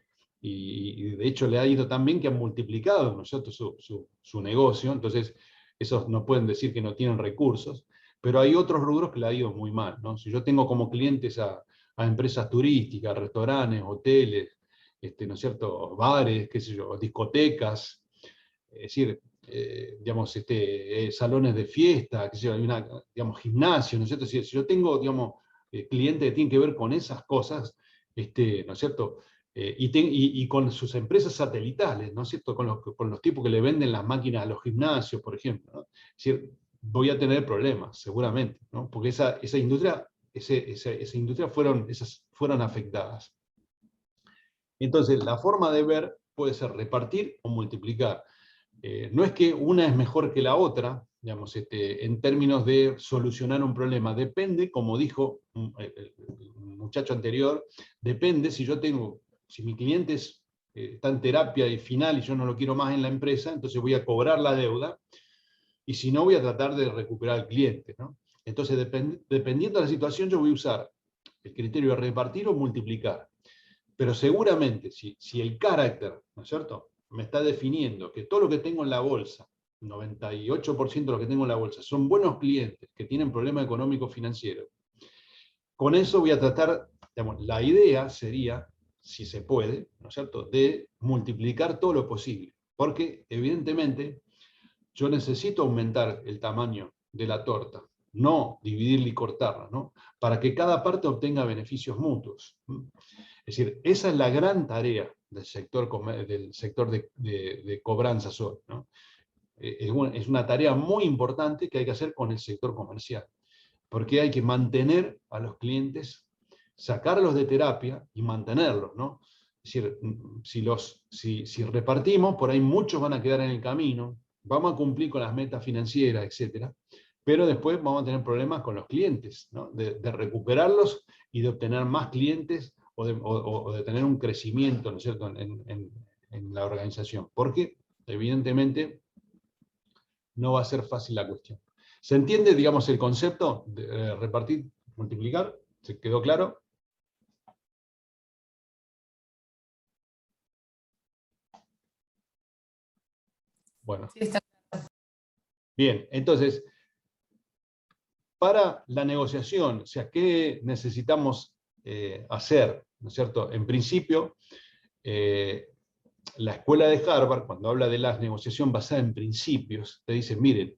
y de hecho le ha ido tan bien que han multiplicado, ¿no es cierto?, su negocio. Entonces esos no pueden decir que no tienen recursos, pero hay otros rubros que le ha ido muy mal, ¿no? Si yo tengo como clientes a empresas turísticas, restaurantes, hoteles, ¿no es cierto?, bares, qué sé yo, discotecas, es decir, digamos, salones de fiesta, qué sé yo, hay digamos, gimnasio, ¿no es cierto? Si yo tengo, digamos, clientes que tienen que ver con esas cosas, ¿no es cierto?, y con sus empresas satelitales, ¿no es cierto?, con los tipos que le venden las máquinas a los gimnasios, por ejemplo, ¿no? Es decir, voy a tener problemas, seguramente, ¿no? Porque esa industria, esa industria fueron afectadas. Entonces, la forma de ver puede ser repartir o multiplicar. No es que una es mejor que la otra, digamos, en términos de solucionar un problema. Depende, como dijo el muchacho anterior, depende si mi cliente está en terapia y final y yo no lo quiero más en la empresa, entonces voy a cobrar la deuda, y si no, voy a tratar de recuperar al cliente, ¿no? Entonces, dependiendo de la situación, yo voy a usar el criterio de repartir o multiplicar. Pero seguramente, si el carácter, ¿no es cierto?, me está definiendo que todo lo que tengo en la bolsa 98% de los que tengo en la bolsa son buenos clientes que tienen problemas económicos financieros, con eso voy a tratar, digamos, la idea sería, si se puede, ¿no es cierto?, de multiplicar todo lo posible, porque evidentemente yo necesito aumentar el tamaño de la torta, no dividirla y cortarla, ¿no?, para que cada parte obtenga beneficios mutuos. Es decir, esa es la gran tarea del sector de cobranzas hoy, ¿no? Es una tarea muy importante que hay que hacer con el sector comercial, porque hay que mantener a los clientes, sacarlos de terapia y mantenerlos, ¿no? Es decir, si repartimos, por ahí muchos van a quedar en el camino, vamos a cumplir con las metas financieras, etc. Pero después vamos a tener problemas con los clientes, ¿no?, de recuperarlos y de obtener más clientes o de tener un crecimiento, ¿no es cierto?, en la organización. Porque, evidentemente, no va a ser fácil la cuestión. ¿Se entiende, digamos, el concepto de repartir, multiplicar? ¿Se quedó claro? Bueno. Sí, está. Bien, entonces, para la negociación, o sea, ¿qué necesitamos hacer? ¿No es cierto? En principio, la escuela de Harvard, cuando habla de la negociación basada en principios, te dice, miren,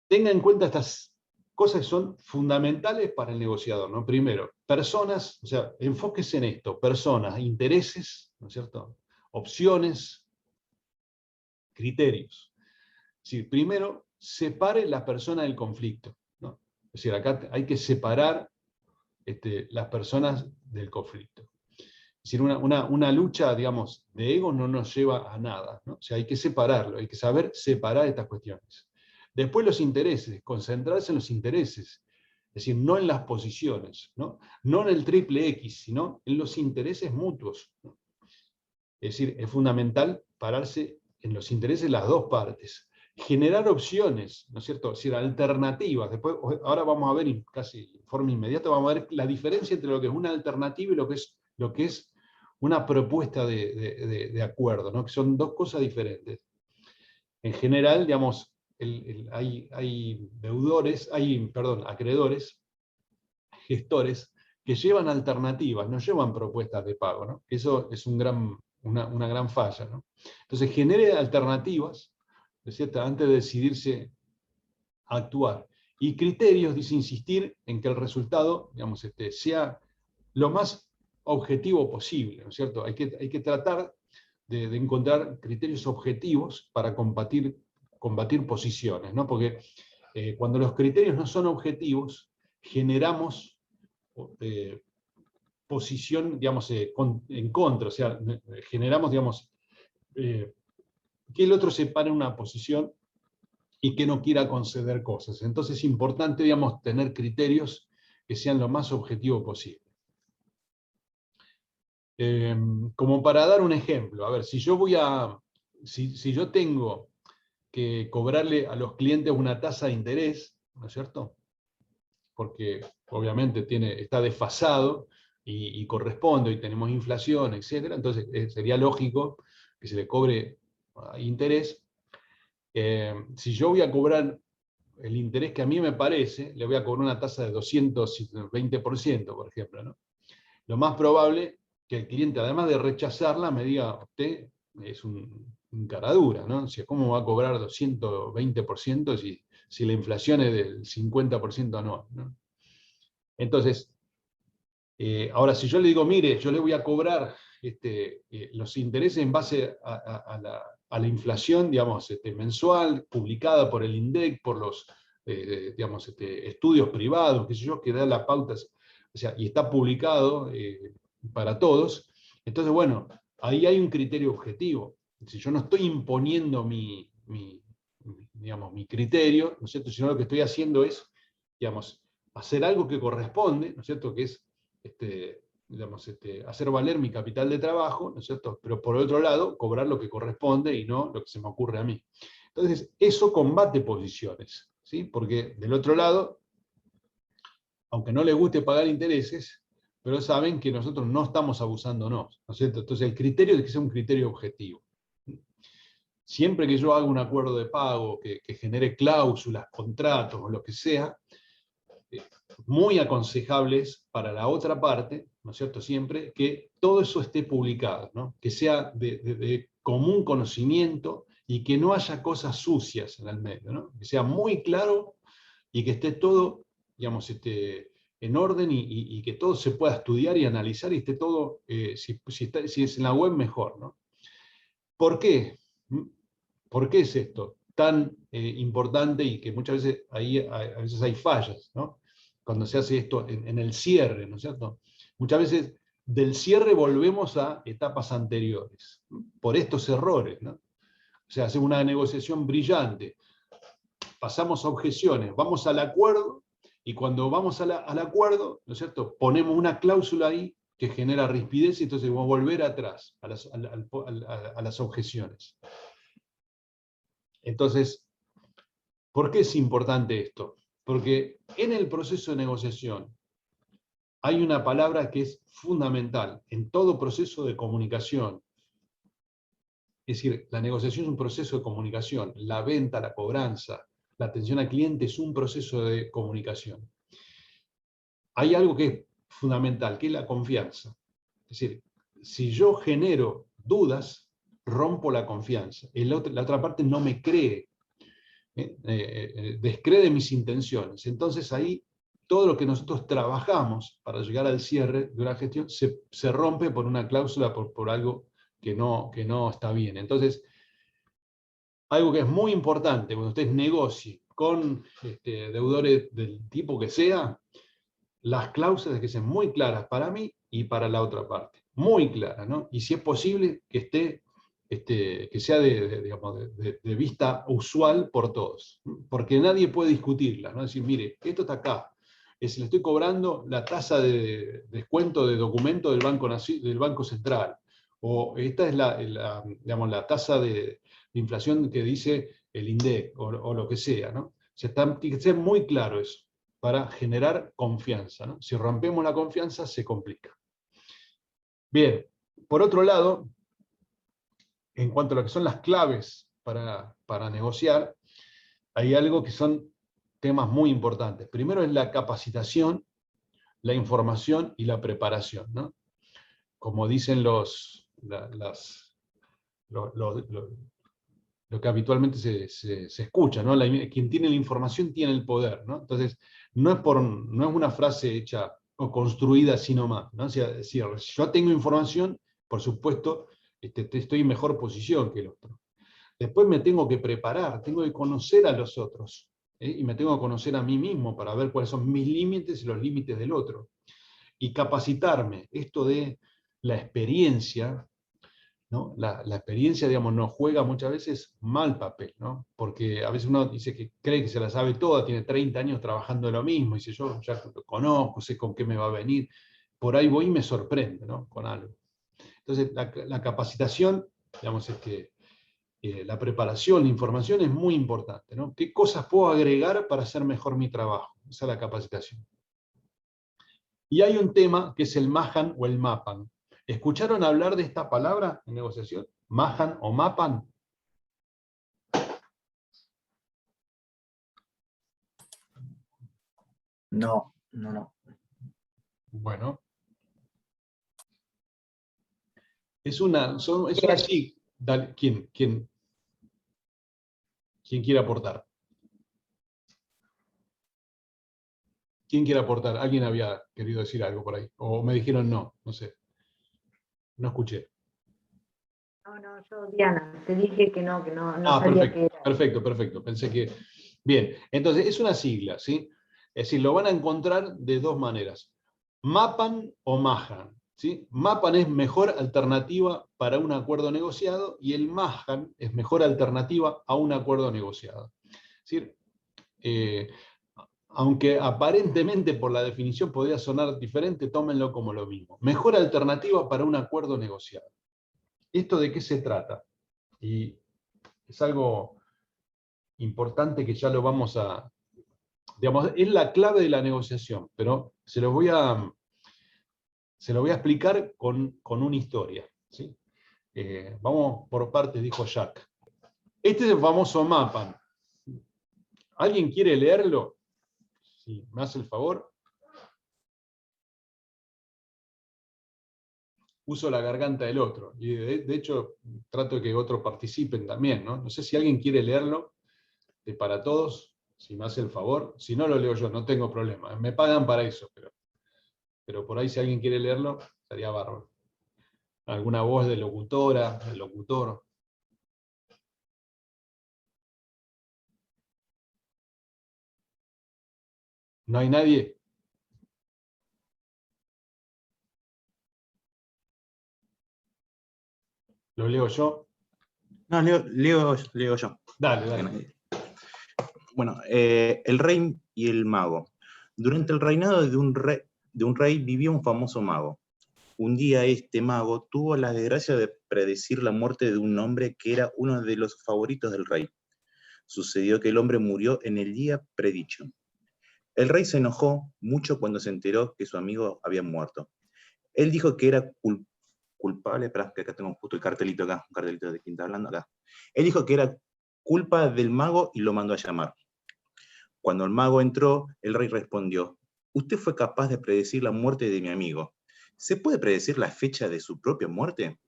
tenga en cuenta estas cosas que son fundamentales para el negociador, ¿no? Primero, personas, o sea, enfóquese en esto, personas, intereses, ¿no es cierto?, opciones, criterios. Es decir, primero, separe la persona del conflicto, ¿no? Es decir, acá hay que separar las personas del conflicto. Es decir, una lucha, digamos, de ego no nos lleva a nada, ¿no? O sea, hay que separarlo, hay que saber separar estas cuestiones. Después los intereses, concentrarse en los intereses, es decir, no en las posiciones, ¿no? No en el triple X, sino en los intereses mutuos, ¿no? Es decir, es fundamental pararse en los intereses de las dos partes. Generar opciones, ¿no es cierto? Es decir, alternativas. Después, ahora vamos a ver, casi de forma inmediata, vamos a ver la diferencia entre lo que es una alternativa y lo que es una propuesta de acuerdo, ¿no?, que son dos cosas diferentes. En general, digamos, hay acreedores, gestores, que llevan alternativas, no llevan propuestas de pago, ¿no? Eso es una gran falla, ¿no? Entonces, genere alternativas, ¿no es cierto?, antes de decidirse a actuar. Y criterios, dice, insistir en que el resultado, digamos, sea lo más objetivo posible, ¿no es cierto? Hay que tratar de encontrar criterios objetivos para combatir posiciones, ¿no? Porque cuando los criterios no son objetivos, generamos posición, digamos, en contra, o sea, generamos, digamos, que el otro se pare en una posición y que no quiera conceder cosas. Entonces es importante, digamos, tener criterios que sean lo más objetivos posible. Como para dar un ejemplo, a ver, si yo tengo que cobrarle a los clientes una tasa de interés, ¿no es cierto?, porque obviamente está desfasado y corresponde, y tenemos inflación, etc., entonces sería lógico que se le cobre interés. Si yo voy a cobrar el interés que a mí me parece, le voy a cobrar una tasa de 220%, por ejemplo, ¿no? Lo más probable que el cliente, además de rechazarla, me diga, usted es un caradura, ¿no? O sea, ¿cómo va a cobrar 220% si la inflación es del 50% anual, ¿no? Entonces, ahora si yo le digo, mire, yo le voy a cobrar los intereses en base a la inflación, digamos, mensual, publicada por el INDEC, por los digamos, estudios privados, qué sé yo, que da las pautas, o sea, y está publicado para todos, entonces, bueno, ahí hay un criterio objetivo. Si yo no estoy imponiendo digamos, mi criterio, ¿no es cierto?, sino lo que estoy haciendo es, digamos, hacer algo que corresponde, ¿no es cierto?, que es digamos, hacer valer mi capital de trabajo, ¿no es cierto?, pero por otro lado, cobrar lo que corresponde y no lo que se me ocurre a mí. Entonces, eso combate posiciones, ¿sí? Porque del otro lado, aunque no les guste pagar intereses, pero saben que nosotros no estamos abusándonos, ¿no es cierto? Entonces, el criterio es que sea un criterio objetivo. siempre que yo haga un acuerdo de pago que genere cláusulas, contratos o lo que sea, muy aconsejables para la otra parte, ¿no es cierto? Siempre que todo eso esté publicado, ¿no? Que sea de común conocimiento y que no haya cosas sucias en el medio, ¿no? Que sea muy claro y que esté todo, digamos, en orden y que todo se pueda estudiar y analizar y esté todo, si es en la web, mejor, ¿no? ¿Por qué? ¿Por qué es esto tan importante y que muchas veces a veces hay fallas, ¿no? Cuando se hace esto en el cierre, ¿no es cierto? Muchas veces del cierre volvemos a etapas anteriores, por estos errores, ¿no? O sea, hacemos una negociación brillante, pasamos a objeciones, vamos al acuerdo, y cuando vamos al acuerdo, ¿no es cierto?, ponemos una cláusula ahí que genera rispidez, y entonces vamos a volver atrás a las objeciones. Entonces, ¿por qué es importante esto? Porque en el proceso de negociación hay una palabra que es fundamental en todo proceso de comunicación. Es decir, la negociación es un proceso de comunicación, la venta, la cobranza, la atención al cliente es un proceso de comunicación. Hay algo que es fundamental, que es la confianza. Es decir, si yo genero dudas, rompo la confianza. La otra parte no me cree, descree mis intenciones. Entonces ahí todo lo que nosotros trabajamos para llegar al cierre de una gestión se rompe por una cláusula, por algo que no está bien. Entonces, algo que es muy importante cuando ustedes negocien con deudores del tipo que sea, las cláusulas que sean muy claras para mí y para la otra parte. Muy claras, ¿no? Y si es posible que que sea de vista usual por todos. Porque nadie puede discutirla, ¿no? Decir, mire, esto está acá. Le estoy cobrando la tasa de descuento de documento del Banco Central. O esta es la tasa de inflación que dice el INDEC, o lo que sea, ¿no? Tiene que ser muy claro eso, para generar confianza, ¿no? Si rompemos la confianza, se complica. Bien, por otro lado, en cuanto a lo que son las claves para negociar, hay algo que son temas muy importantes. Primero es la capacitación, la información y la preparación, ¿no? Como dicen lo que habitualmente se escucha, ¿no? Quien tiene la información tiene el poder, ¿no? Entonces, no es una frase hecha o construida así nomás, ¿no? Si yo tengo información, por supuesto, estoy en mejor posición que el otro. Después me tengo que preparar, tengo que conocer a los otros, y me tengo que conocer a mí mismo para ver cuáles son mis límites y los límites del otro. Y capacitarme, esto de la experiencia, ¿no? La experiencia, digamos, nos juega muchas veces mal papel, ¿no? Porque a veces uno dice que cree que se la sabe toda, tiene 30 años trabajando en lo mismo, y dice, yo ya lo conozco, sé con qué me va a venir, por ahí voy y me sorprende, ¿no? Con algo. Entonces, la capacitación, digamos, la preparación, la información es muy importante, ¿no? ¿Qué cosas puedo agregar para hacer mejor mi trabajo? Esa es la capacitación. Y hay un tema que es el MAHAN o el MAPAN. ¿Escucharon hablar de esta palabra en negociación? ¿MAHAN o MAPAN? No. Bueno. Son así. Dale, ¿quién quiere aportar? ¿Quién quiere aportar? ¿Alguien había querido decir algo por ahí? O me dijeron no sé. No escuché. No, yo, Diana, te dije que no perfecto, sabía qué era. perfecto. Pensé que... Bien, entonces es una sigla, ¿sí? Es decir, lo van a encontrar de dos maneras. MAPAN o MAHAN, ¿sí? MAPAN es mejor alternativa para un acuerdo negociado y el MAHAN es mejor alternativa a un acuerdo negociado. Es decir, aunque aparentemente por la definición podría sonar diferente, tómenlo como lo mismo. Mejor alternativa para un acuerdo negociado. ¿Esto de qué se trata? Y es algo importante que ya lo vamos a... Digamos, es la clave de la negociación, pero se lo voy a explicar con una historia, ¿sí? Vamos por partes, dijo Jack. Este es el famoso mapa. ¿Alguien quiere leerlo? Si me hace el favor. Uso la garganta del otro. Y de hecho, trato de que otros participen también, ¿no? No sé si alguien quiere leerlo para todos, si me hace el favor. Si no, lo leo yo, no tengo problema. Me pagan para eso, pero por ahí si alguien quiere leerlo, estaría bárbaro. ¿Alguna voz de locutora, del locutor? ¿No hay nadie? ¿Lo leo yo? No, leo yo. Dale, dale. Bueno, el rey y el mago. Durante el reinado de un rey vivía un famoso mago. Un día este mago tuvo la desgracia de predecir la muerte de un hombre que era uno de los favoritos del rey. Sucedió que el hombre murió en el día predicho. El rey se enojó mucho cuando se enteró que su amigo había muerto. Él dijo que era culpable, espera, que acá tengo justo el cartelito acá, un cartelito de quien está hablando acá. Él dijo que era culpa del mago y lo mandó a llamar. Cuando el mago entró, el rey respondió: «Usted fue capaz de predecir la muerte de mi amigo. ¿Se puede predecir la fecha de su propia muerte?».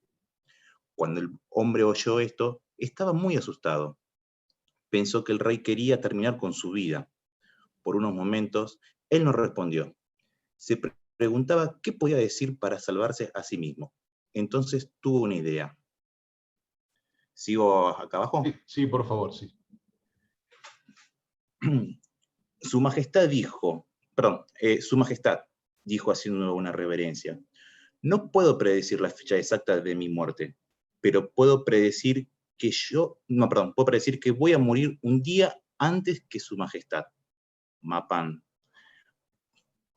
Cuando el hombre oyó esto, estaba muy asustado. Pensó que el rey quería terminar con su vida. Por unos momentos, él no respondió. Se preguntaba qué podía decir para salvarse a sí mismo. Entonces tuvo una idea. ¿Sigo acá abajo? Sí, por favor, sí. Su majestad dijo haciendo una reverencia: «No puedo predecir la fecha exacta de mi muerte, pero puedo predecir que voy a morir un día antes que su majestad». Mapan.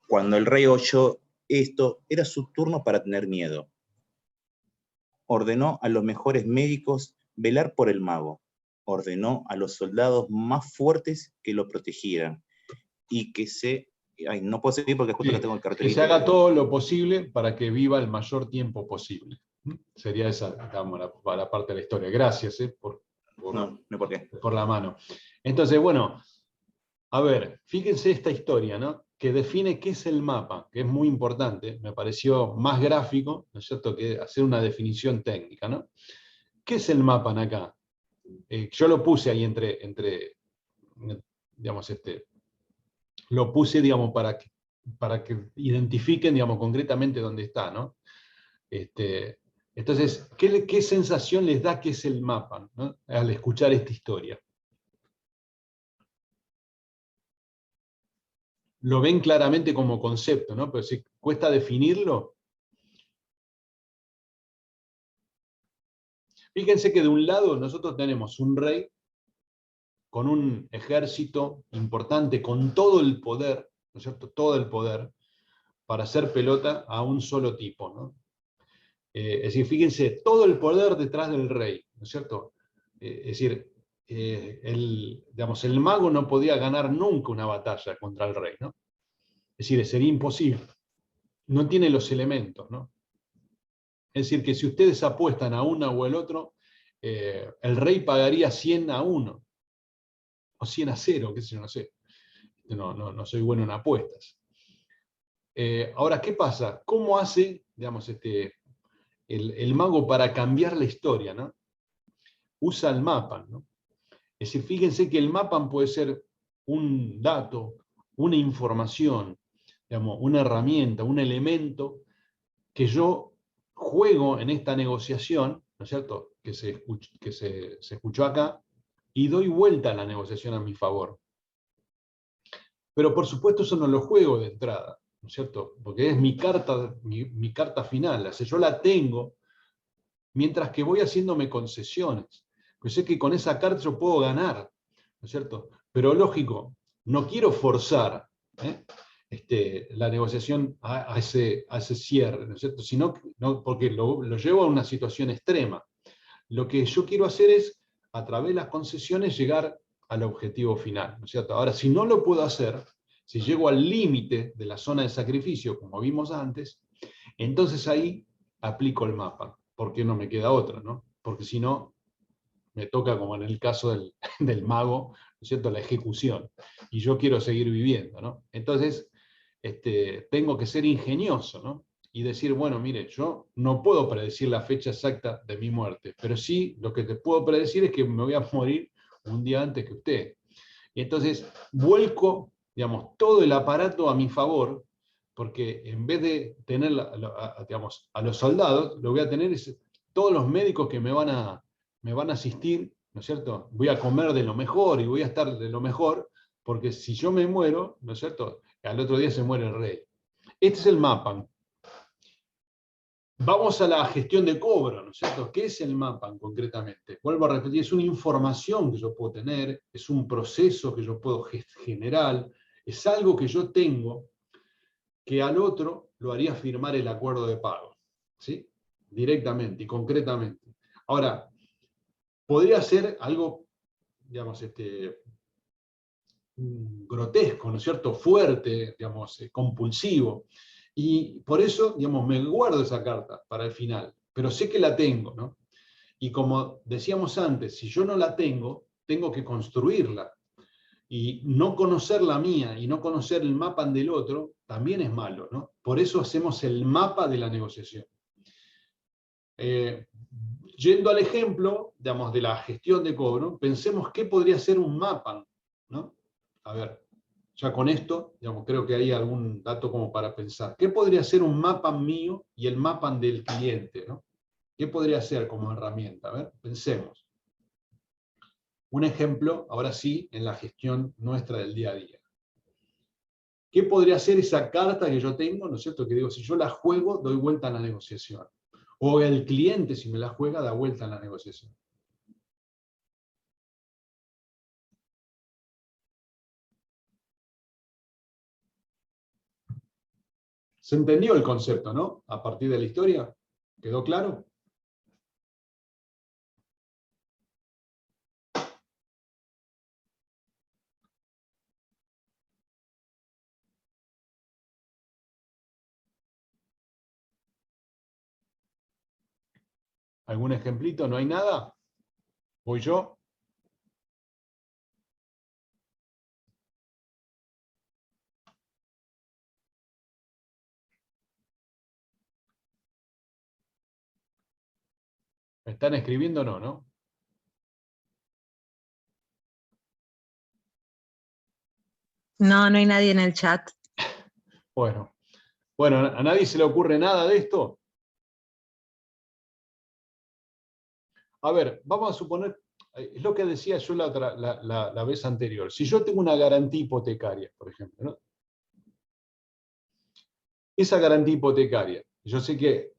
Cuando el rey oyó esto, era su turno para tener miedo. Ordenó a los mejores médicos velar por el mago. Ordenó a los soldados más fuertes que lo protegieran. Y que no puedo seguir porque justo acá tengo el cartelito. Que se haga todo lo posible para que viva el mayor tiempo posible. Sería esa, digamos, la parte de la historia. Gracias No por qué. por la mano. Entonces, bueno, a ver, fíjense esta historia, ¿no? Que define qué es el mapa, que es muy importante. Me pareció más gráfico, ¿no es cierto?, que hacer una definición técnica, ¿no? ¿Qué es el mapa acá? Yo lo puse ahí digamos, lo puse, digamos, para que identifiquen, digamos, concretamente dónde está, ¿no? Entonces, ¿qué sensación les da que es el mapa, ¿no?, al escuchar esta historia? Lo ven claramente como concepto, ¿no? Pero si cuesta definirlo. Fíjense que de un lado nosotros tenemos un rey con un ejército importante, con todo el poder, ¿no es cierto?, todo el poder, para hacer pelota a un solo tipo, ¿no? Es decir, fíjense, todo el poder detrás del rey, ¿no es cierto? Es decir, digamos, el mago no podía ganar nunca una batalla contra el rey, ¿no? Es decir, sería imposible. No tiene los elementos, ¿no? Es decir, que si ustedes apuestan a uno o el otro, el rey pagaría 100-1, o 100-0, qué sé yo, no sé. No soy bueno en apuestas. Ahora, ¿qué pasa? ¿Cómo hace, digamos, el mago para cambiar la historia, ¿no? Usa el mapa, ¿no? Es decir, fíjense que el mapa puede ser un dato, una información, digamos, una herramienta, un elemento que yo juego en esta negociación, ¿no es cierto?, que se escuchó acá, y doy vuelta a la negociación a mi favor. Pero por supuesto eso no lo juego de entrada, ¿no es cierto?, porque es mi carta final, o sea, yo la tengo, mientras que voy haciéndome concesiones. Pues sé que con esa carta yo puedo ganar, ¿no es cierto? Pero lógico, no quiero forzar la negociación a ese cierre, ¿no es cierto? Sino, no, porque lo llevo a una situación extrema. Lo que yo quiero hacer es, a través de las concesiones, llegar al objetivo final, ¿no es cierto? Ahora, si no lo puedo hacer, si llego al límite de la zona de sacrificio, como vimos antes, entonces ahí aplico el mapa, porque no me queda otra, ¿no? Porque si no, me toca, como en el caso del mago, ¿no es cierto?, la ejecución, y yo quiero seguir viviendo, ¿no? Entonces, tengo que ser ingenioso, ¿no? Y decir, bueno, mire, yo no puedo predecir la fecha exacta de mi muerte, pero sí lo que te puedo predecir es que me voy a morir un día antes que usted. Y entonces vuelco, digamos, todo el aparato a mi favor, porque en vez de tener digamos, a los soldados, lo voy a tener todos los médicos que me van a asistir, ¿no es cierto? Voy a comer de lo mejor y voy a estar de lo mejor, porque si yo me muero, ¿no es cierto?, al otro día se muere el rey. Este es el MAPAN. Vamos a la gestión de cobro, ¿no es cierto? ¿Qué es el MAPAN concretamente? Vuelvo a repetir, es una información que yo puedo tener, es un proceso que yo puedo generar, es algo que yo tengo que al otro lo haría firmar el acuerdo de pago, ¿sí? Directamente y concretamente. Ahora, podría ser algo, digamos, grotesco, ¿no es cierto?, fuerte, digamos, compulsivo. Y por eso, digamos, me guardo esa carta para el final, pero sé que la tengo, ¿no? Y como decíamos antes, si yo no la tengo, tengo que construirla. Y no conocer la mía y no conocer el mapa del otro también es malo, ¿no? Por eso hacemos el mapa de la negociación. Yendo al ejemplo, digamos, de la gestión de cobro, pensemos qué podría ser un mapa, ¿no? A ver, ya con esto, digamos, creo que hay algún dato como para pensar. ¿Qué podría ser un mapa mío y el mapa del cliente, ¿no? ¿Qué podría ser como herramienta? A ver, pensemos. Un ejemplo, ahora sí, en la gestión nuestra del día a día. ¿Qué podría ser esa carta que yo tengo, ¿no es cierto? Que digo, si yo la juego, doy vuelta a la negociación. O el cliente, si me la juega, da vuelta a la negociación. ¿Se entendió el concepto, no? A partir de la historia. ¿Quedó claro? ¿Algún ejemplito? ¿No hay nada? ¿Voy yo? ¿Me están escribiendo o no, no? No, no hay nadie en el chat. Bueno, ¿a nadie se le ocurre nada de esto? A ver, vamos a suponer, es lo que decía yo la vez anterior. Si yo tengo una garantía hipotecaria, por ejemplo, ¿no? Esa garantía hipotecaria, yo sé que,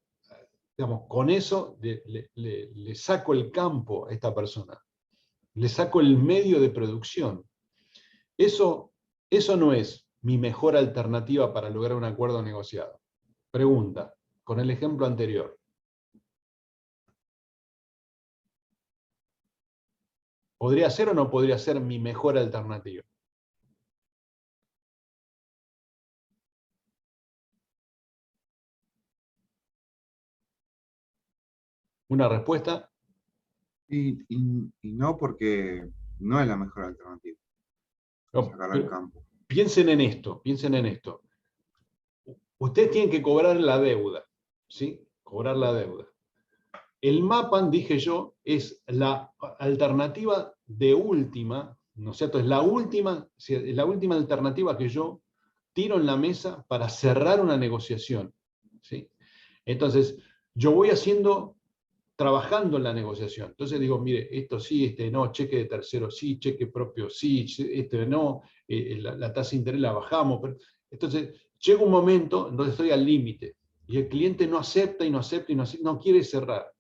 digamos, con eso le saco el campo a esta persona, le saco el medio de producción. Eso no es mi mejor alternativa para lograr un acuerdo negociado. Pregunta, con el ejemplo anterior. ¿Podría ser o no podría ser mi mejor alternativa? ¿Una respuesta? Y no, porque no es la mejor alternativa. No, Sacar al campo. piensen en esto, piensen en esto. Ustedes tienen que cobrar la deuda, ¿sí? Cobrar la deuda. El MAPAN, dije yo, es la alternativa de última, ¿no es cierto? Es la última alternativa que yo tiro en la mesa para cerrar una negociación, ¿sí? Entonces, yo voy trabajando en la negociación. Entonces digo, mire, esto sí, no, cheque de tercero sí, cheque propio sí, no, la tasa de interés la bajamos. Entonces, llega un momento donde estoy al límite y el cliente no acepta y no acepta y no quiere cerrar.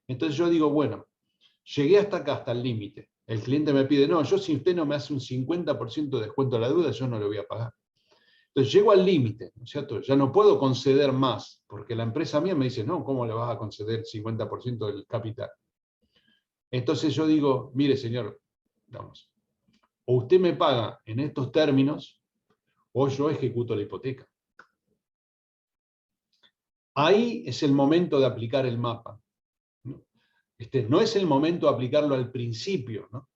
Entonces yo digo, bueno, llegué hasta acá, hasta el límite. El cliente me pide, no, yo si usted no me hace un 50% de descuento a la deuda, yo no le voy a pagar. Entonces llego al límite, ¿no es cierto? Ya no puedo conceder más, porque la empresa mía me dice, no, ¿cómo le vas a conceder 50% del capital? Entonces yo digo, mire señor, vamos, o usted me paga en estos términos, o yo ejecuto la hipoteca. Ahí es el momento de aplicar el mapa, ¿no? no es el momento de aplicarlo al principio, ¿no?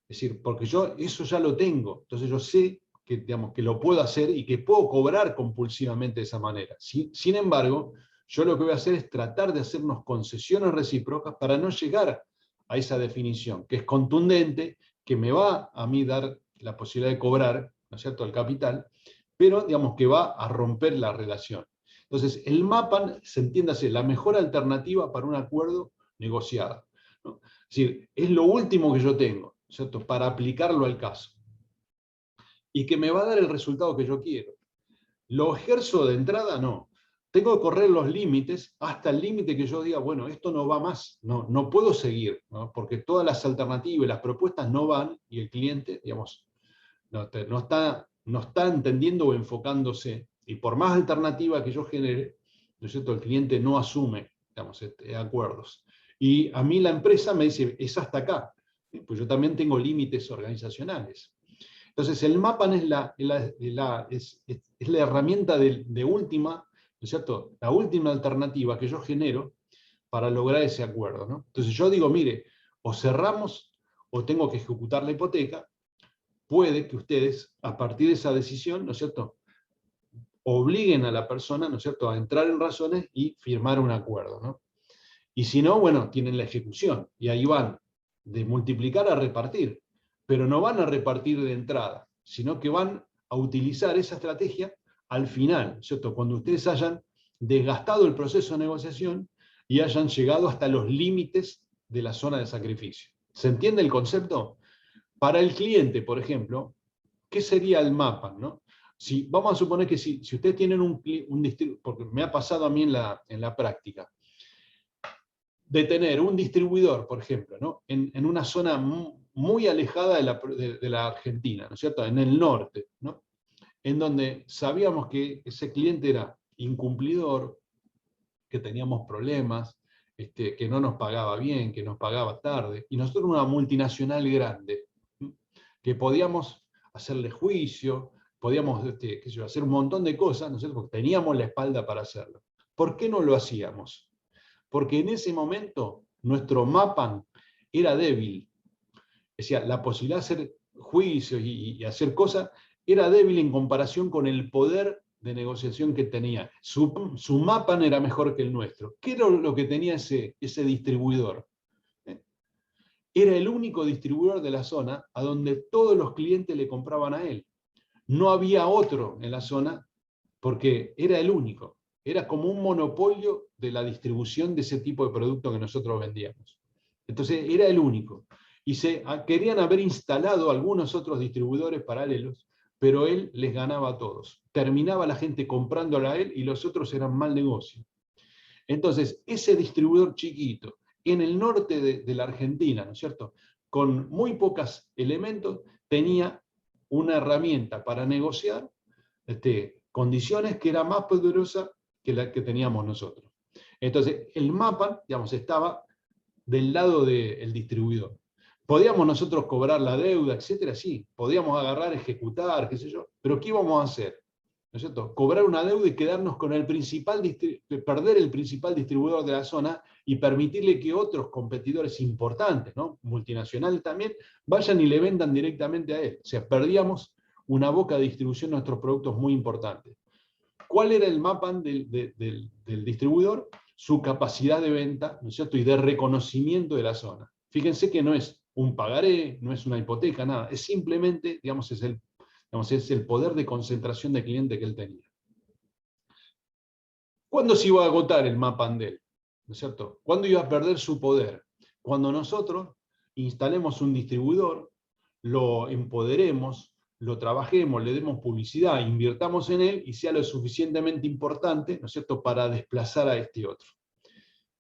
Es decir, porque yo eso ya lo tengo, entonces yo sé que, digamos, que lo puedo hacer y que puedo cobrar compulsivamente de esa manera. Sin embargo, yo lo que voy a hacer es tratar de hacernos concesiones recíprocas para no llegar a esa definición, que es contundente, que me va a mí dar la posibilidad de cobrar, ¿no es cierto?, el capital, pero digamos que va a romper la relación. Entonces, el MAPAN, se entiéndase, la mejor alternativa para un acuerdo negociado, ¿no? Es decir, es lo último que yo tengo, ¿cierto?, para aplicarlo al caso. Y que me va a dar el resultado que yo quiero. ¿Lo ejerzo de entrada? No. Tengo que correr los límites hasta el límite que yo diga, bueno, esto no va más, no puedo seguir, ¿no? Porque todas las alternativas y las propuestas no van y el cliente, digamos, no está entendiendo o enfocándose. Y por más alternativa que yo genere, ¿no es cierto?, el cliente no asume, digamos, acuerdos. Y a mí la empresa me dice, es hasta acá. Pues yo también tengo límites organizacionales. Entonces el MAPAN es la herramienta de última, ¿no es cierto?, la última alternativa que yo genero para lograr ese acuerdo, ¿no? Entonces yo digo, mire, o cerramos o tengo que ejecutar la hipoteca. Puede que ustedes, a partir de esa decisión, ¿no es cierto?, obliguen a la persona, ¿no es cierto?, a entrar en razones y firmar un acuerdo, ¿no? Y si no, bueno, tienen la ejecución, y ahí van de multiplicar a repartir, pero no van a repartir de entrada, sino que van a utilizar esa estrategia al final, ¿cierto?, cuando ustedes hayan desgastado el proceso de negociación y hayan llegado hasta los límites de la zona de sacrificio. ¿Se entiende el concepto? Para el cliente, por ejemplo, ¿qué sería el MAPAN, ¿no? Si, vamos a suponer que si ustedes tienen un distribuidor, porque me ha pasado a mí en la práctica, de tener un distribuidor, por ejemplo, ¿no?, en una zona muy alejada de la Argentina, ¿no es cierto?, en el norte, ¿no?, en donde sabíamos que ese cliente era incumplidor, que teníamos problemas, que no nos pagaba bien, que nos pagaba tarde, y nosotros una multinacional grande, que podíamos hacerle juicio, podíamos qué sé yo, hacer un montón de cosas, ¿no es cierto?, porque teníamos la espalda para hacerlo. ¿Por qué no lo hacíamos? Porque en ese momento nuestro MAPAN era débil. Es decir, la posibilidad de hacer juicios y hacer cosas era débil en comparación con el poder de negociación que tenía. Su MAPAN era mejor que el nuestro. ¿Qué era lo que tenía ese distribuidor? Era el único distribuidor de la zona a donde todos los clientes le compraban a él. No había otro en la zona porque era el único. Era como un monopolio de la distribución de ese tipo de producto que nosotros vendíamos. Entonces era el único. Y querían haber instalado algunos otros distribuidores paralelos, pero él les ganaba a todos. Terminaba la gente comprándola a él y los otros eran mal negocio. Entonces, ese distribuidor chiquito, en el norte de la Argentina, ¿no es cierto?, con muy pocos elementos, tenía una herramienta para negociar condiciones que era más poderosa que la que teníamos nosotros. Entonces, el MAPAN, digamos, estaba del lado del distribuidor. ¿Podíamos nosotros cobrar la deuda, etcétera? Sí, podíamos agarrar, ejecutar, qué sé yo, pero ¿qué íbamos a hacer? ¿No es cierto? Cobrar una deuda y quedarnos con perder el principal distribuidor de la zona y permitirle que otros competidores importantes, ¿no?, multinacionales también, vayan y le vendan directamente a él. O sea, perdíamos una boca de distribución de nuestros productos muy importantes. ¿Cuál era el MAPAN del distribuidor? Su capacidad de venta, ¿no es cierto?, y de reconocimiento de la zona. Fíjense que no es un pagaré, no es una hipoteca, nada, es simplemente, digamos, es el poder de concentración de cliente que él tenía. ¿Cuándo se iba a agotar el MAPAN de él? ¿No es cierto? ¿Cuándo iba a perder su poder? Cuando nosotros instalemos un distribuidor, lo empoderemos, lo trabajemos, le demos publicidad, invirtamos en él y sea lo suficientemente importante, ¿no es cierto?, para desplazar a este otro.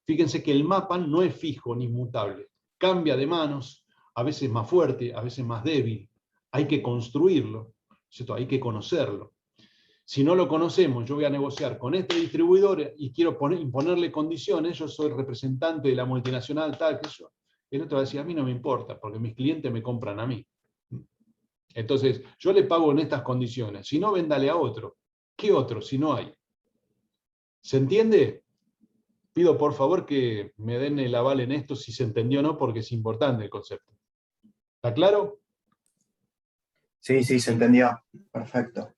Fíjense que el MAPAN no es fijo ni inmutable. Cambia de manos, a veces más fuerte, a veces más débil. Hay que construirlo, ¿cierto?, hay que conocerlo. Si no lo conocemos, yo voy a negociar con este distribuidor y quiero imponerle condiciones, yo soy representante de la multinacional tal, que yo. El otro va a decir, a mí no me importa, porque mis clientes me compran a mí. Entonces, yo le pago en estas condiciones. Si no, véndale a otro. ¿Qué otro si no hay? ¿Se entiende? pido por favor que me den el aval en esto, si se entendió o no, porque es importante el concepto. ¿Está claro? Sí, se entendió. Perfecto.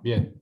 Bien.